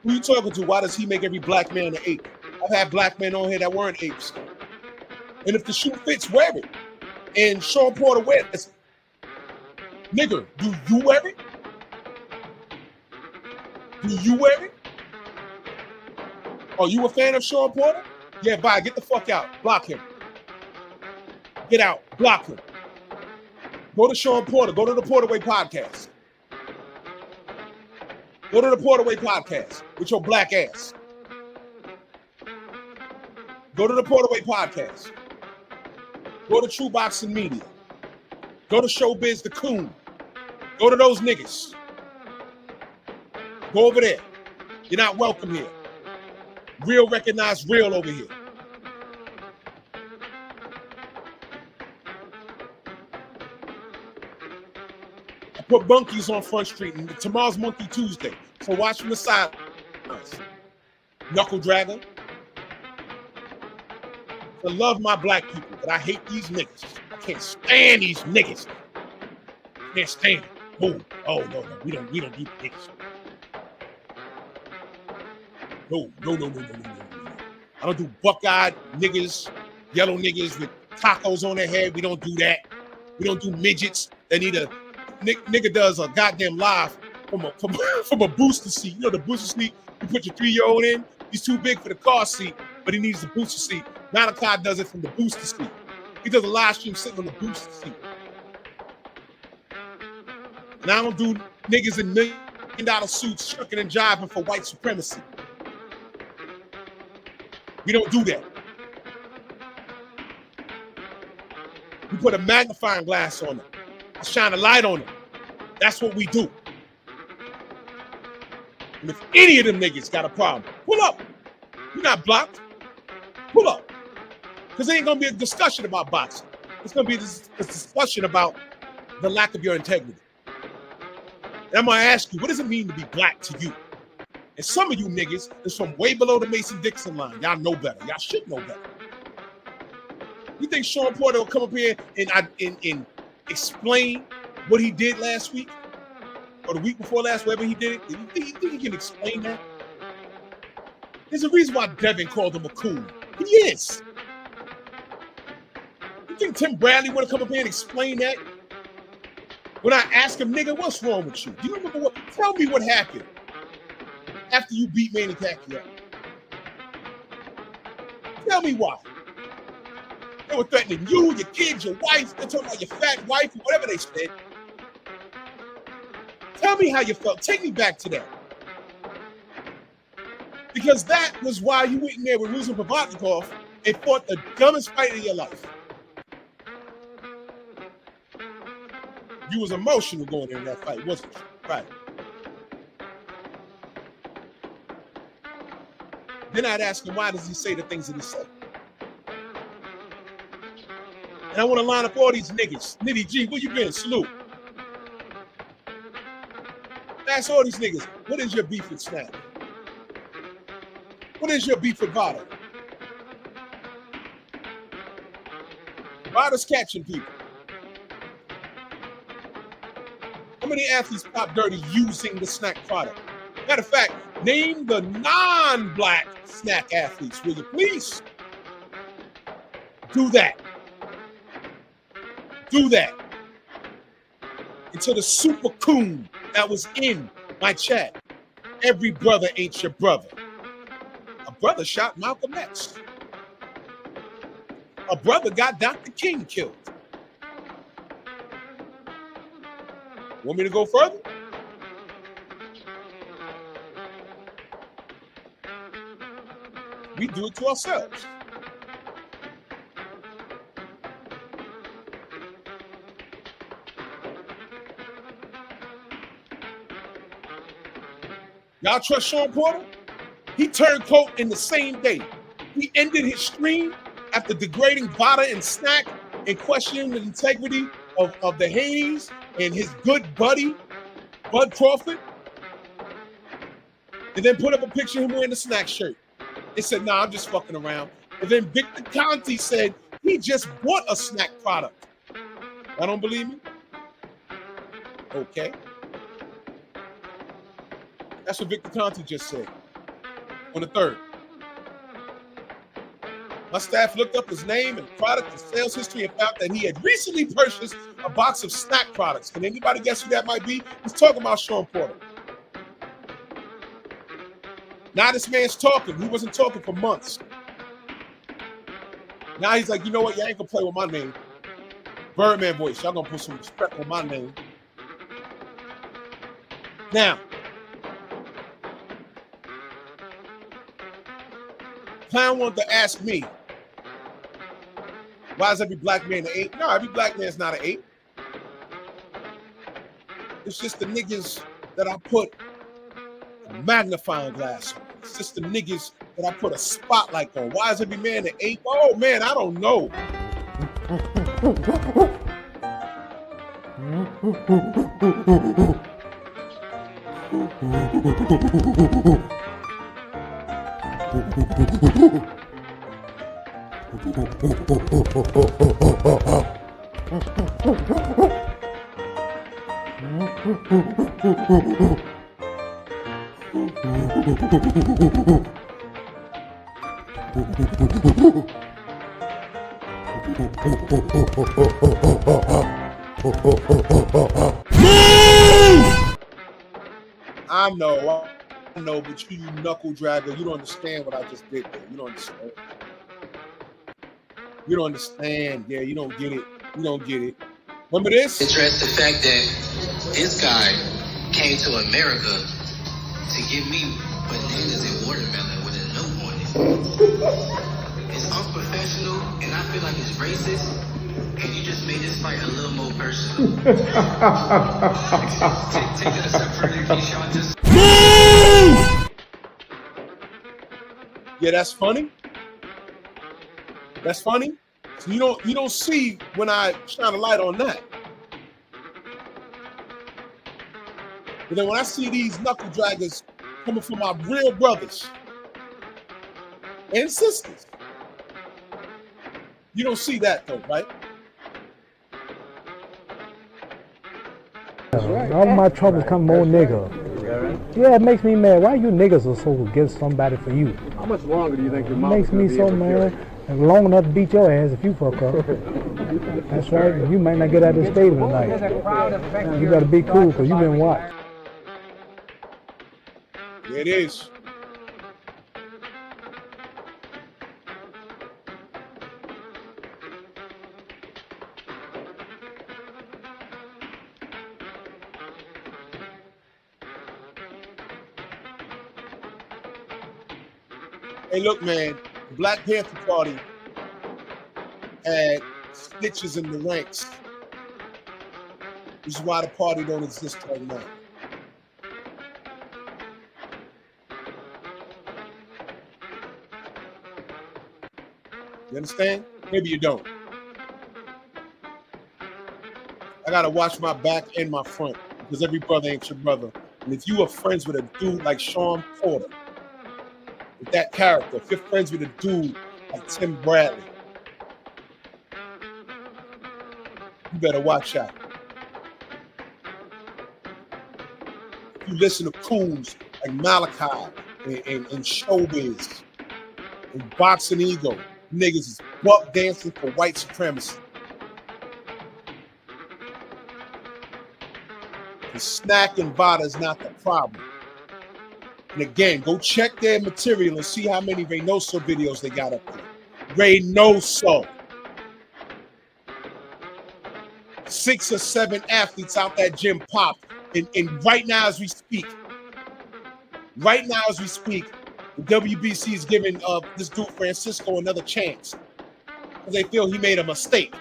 Who you talking to? Why does he make every black man an ape? I've had black men on here that weren't apes. And if the shoe fits, wear it. And Shawn Porter wears it. Nigga, do you wear it? Do you wear it? Oh, you a fan of Shawn Porter? Yeah, bye. Get the fuck out. Block him. Get out. Block him. Go to Shawn Porter. Go to the Porterway podcast. Go to the Porterway podcast with your black ass. Go to the Porterway podcast. Go to True Boxing Media. Go to Showbiz the Coon. Go to those niggas. Go over there. You're not welcome here. Real recognize real over here. I put monkeys on Front Street, and tomorrow's Monkey Tuesday. So watch from the side. Knuckle dragger. I love my black people, but I hate these niggas. I can't stand these niggas. Can't stand it. Boom. Oh no, we don't do niggas. No. I don't do buck-eyed niggas, yellow niggas with tacos on their head. We don't do that. We don't do midgets that need a nigga does a goddamn live from a booster seat. You know the booster seat you put your 3-year-old in? He's too big for the car seat, but he needs the booster seat. Malachi does it from the booster seat. He does a live stream sitting on the booster seat. And I don't do niggas in $1 million suits shucking and jiving for white supremacy. We don't do that. We put a magnifying glass on them. I shine a light on them. That's what we do. And if any of them niggas got a problem, pull up. You're not blocked. Pull up. Because there ain't going to be a discussion about boxing. It's going to be a discussion about the lack of your integrity. And I'm going to ask you, what does it mean to be black to you? And some of you niggas is from way below the Mason-Dixon line. Y'all know better. Y'all should know better. You think Shawn Porter will come up here and explain what he did last week? Or the week before last, wherever he did it? You think he can explain that? There's a reason why Devin called him a coon. He is. You think Tim Bradley would have come up here and explain that? When I ask him, nigga, what's wrong with you? Do you remember what? Tell me what happened after you beat Manny Pacquiao. Tell me why. They were threatening you, your kids, your wife. They're talking about your fat wife or whatever they said. Tell me how you felt. Take me back to that. Because that was why you went in there with Ruslan Provodnikov and fought the dumbest fight of your life. You was emotional going in that fight, wasn't you? Right. Then I'd ask him, why does he say the things that he said? And I want to line up all these niggas. Nitty G, where you been? Salute. Ask all these niggas, what is your beef with Snap? What is your beef with Vada? Vada's catching people. How many athletes pop dirty using the snack product? Matter of fact, name the non-black snack athletes, will you please? Do that. Do that. Until the super coon that was in my chat. Every brother ain't your brother. A brother shot Malcolm X. A brother got Dr. King killed. Want me to go further? We do it to ourselves. Y'all trust Shawn Porter? He turned coat in the same day. He ended his stream after degrading Vada and Snack and questioning the integrity of the Haney's and his good buddy, Bud Crawford, and then put up a picture of him wearing the snack shirt. They said, nah, I'm just fucking around. And then Victor Conti said he just bought a snack product. I don't believe me? Okay. That's what Victor Conti just said on the 3rd. My staff looked up his name and product and sales history and found that he had recently purchased a box of snack products. Can anybody guess who that might be? He's talking about Shawn Porter. Now this man's talking. He wasn't talking for months. Now he's like, you know what? Y'all ain't gonna play with my name. Birdman voice. Y'all gonna put some respect on my name. Now, Clown wanted to ask me, why is every black man an 8? No, every black man's not an 8. It's just the niggas that I put a magnifying glass on. It's just the niggas that I put a spotlight on. Why is every man an 8? Oh man, I don't know. I know, but you knuckle dragger, you don't understand what I just did there. You don't understand. You don't understand. Yeah, you don't get it. You don't get it. Remember this? Address the fact that this guy came to America to give me bananas and watermelon with a note on it. It's unprofessional, and I feel like it's racist. And you just made this fight a little more personal. Take it a step further, if you Shawn just. Yeah, that's funny. That's funny. So you don't see when I shine a light on that. But then when I see these knuckle draggers coming from my real brothers and sisters, you don't see that though, right? All my troubles come more nigga. Yeah, it makes me mad. Why you niggas are so against somebody for you? How much longer do you think your It mom makes me so mad. Long enough to beat your ass if you fuck up. That's right. You might not get out of the stadium tonight. You gotta be cool because you've been watched. There it is. Hey, look, man, the Black Panther Party had snitches in the ranks. This is why the party don't exist right now. You understand? Maybe you don't. I gotta watch my back and my front because every brother ain't your brother. And if you are friends with a dude like Shawn Porter, with that character, if you're friends with a dude like Tim Bradley, you better watch out. If you listen to coons like Malachi and Showbiz and Boxing Ego, niggas is buck dancing for white supremacy. The snack and Vada is not the problem. And again, go check their material and see how many Reynoso videos they got up there. Reynoso. 6 or 7 athletes out that gym popped. And right now as we speak, the WBC is giving this dude Francisco another chance because they feel he made a mistake.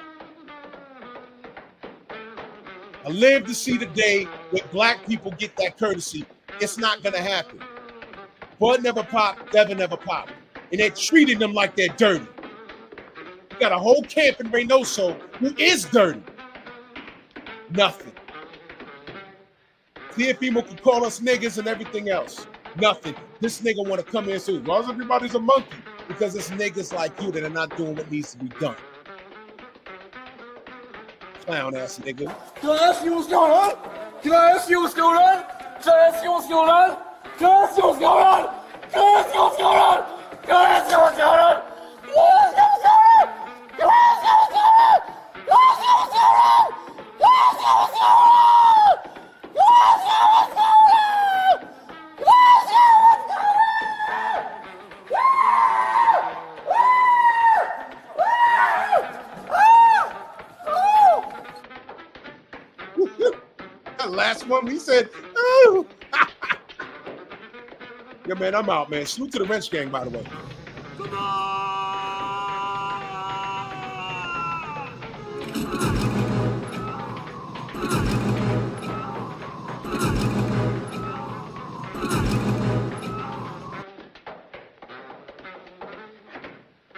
I live to see the day when black people get that courtesy. It's not going to happen. Bud never popped, Devin never popped. And they're treating them like they're dirty. You got a whole camp in Reynoso who is dirty. Nothing. See if Emo could call us niggas and everything else. Nothing. This nigga want to come in and say, well, everybody's a monkey. Because it's niggas like you that are not doing what needs to be done. Clown ass nigga. Can I ask you what's going on? Can I ask you what's going on? Can I ask you what's going on? Can I ask you what's going on? Can I ask you what's going on? Can I ask you what's going on? Can I ask you what's going on? Can I ask you what's going on? Can I ask you what's going on? Can I ask you what's going on? Can I ask you what's going on? Can I ask you what's going on? That last one, he said, oh. Yeah, man, I'm out, man. Salute to the Wrench Gang, by the way.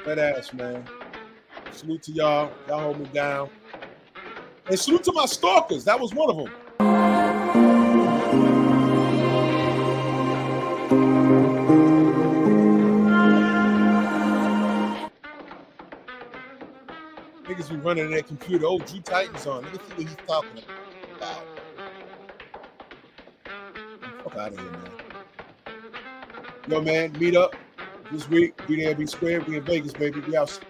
That ass, man. Salute to y'all. Y'all hold me down. And salute to my stalkers. That was one of them. Niggas be running their computer. Oh, Drew Titan's on. Let me see what he's talking about. Fuck out of here, man. Yo, man, meet up this week. Be there, be square. We in Vegas, baby. We out.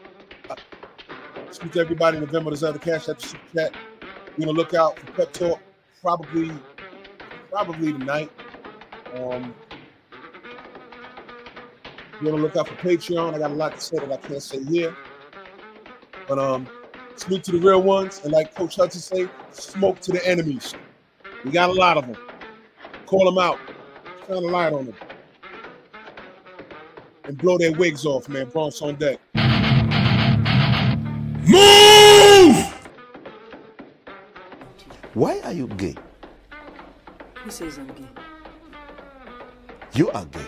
Speak to everybody in November. There's other cash at the super chat. We're gonna look out for Pep Talk probably tonight. We're gonna look out for Patreon. I got a lot to say that I can't say here. But salute to the real ones, and like Coach Hudson say, smoke to the enemies. We got a lot of them. Call them out. Shine a light on them. And blow their wigs off, man. Bronx on deck. Move! Why are you gay? Who says I'm gay? You are gay.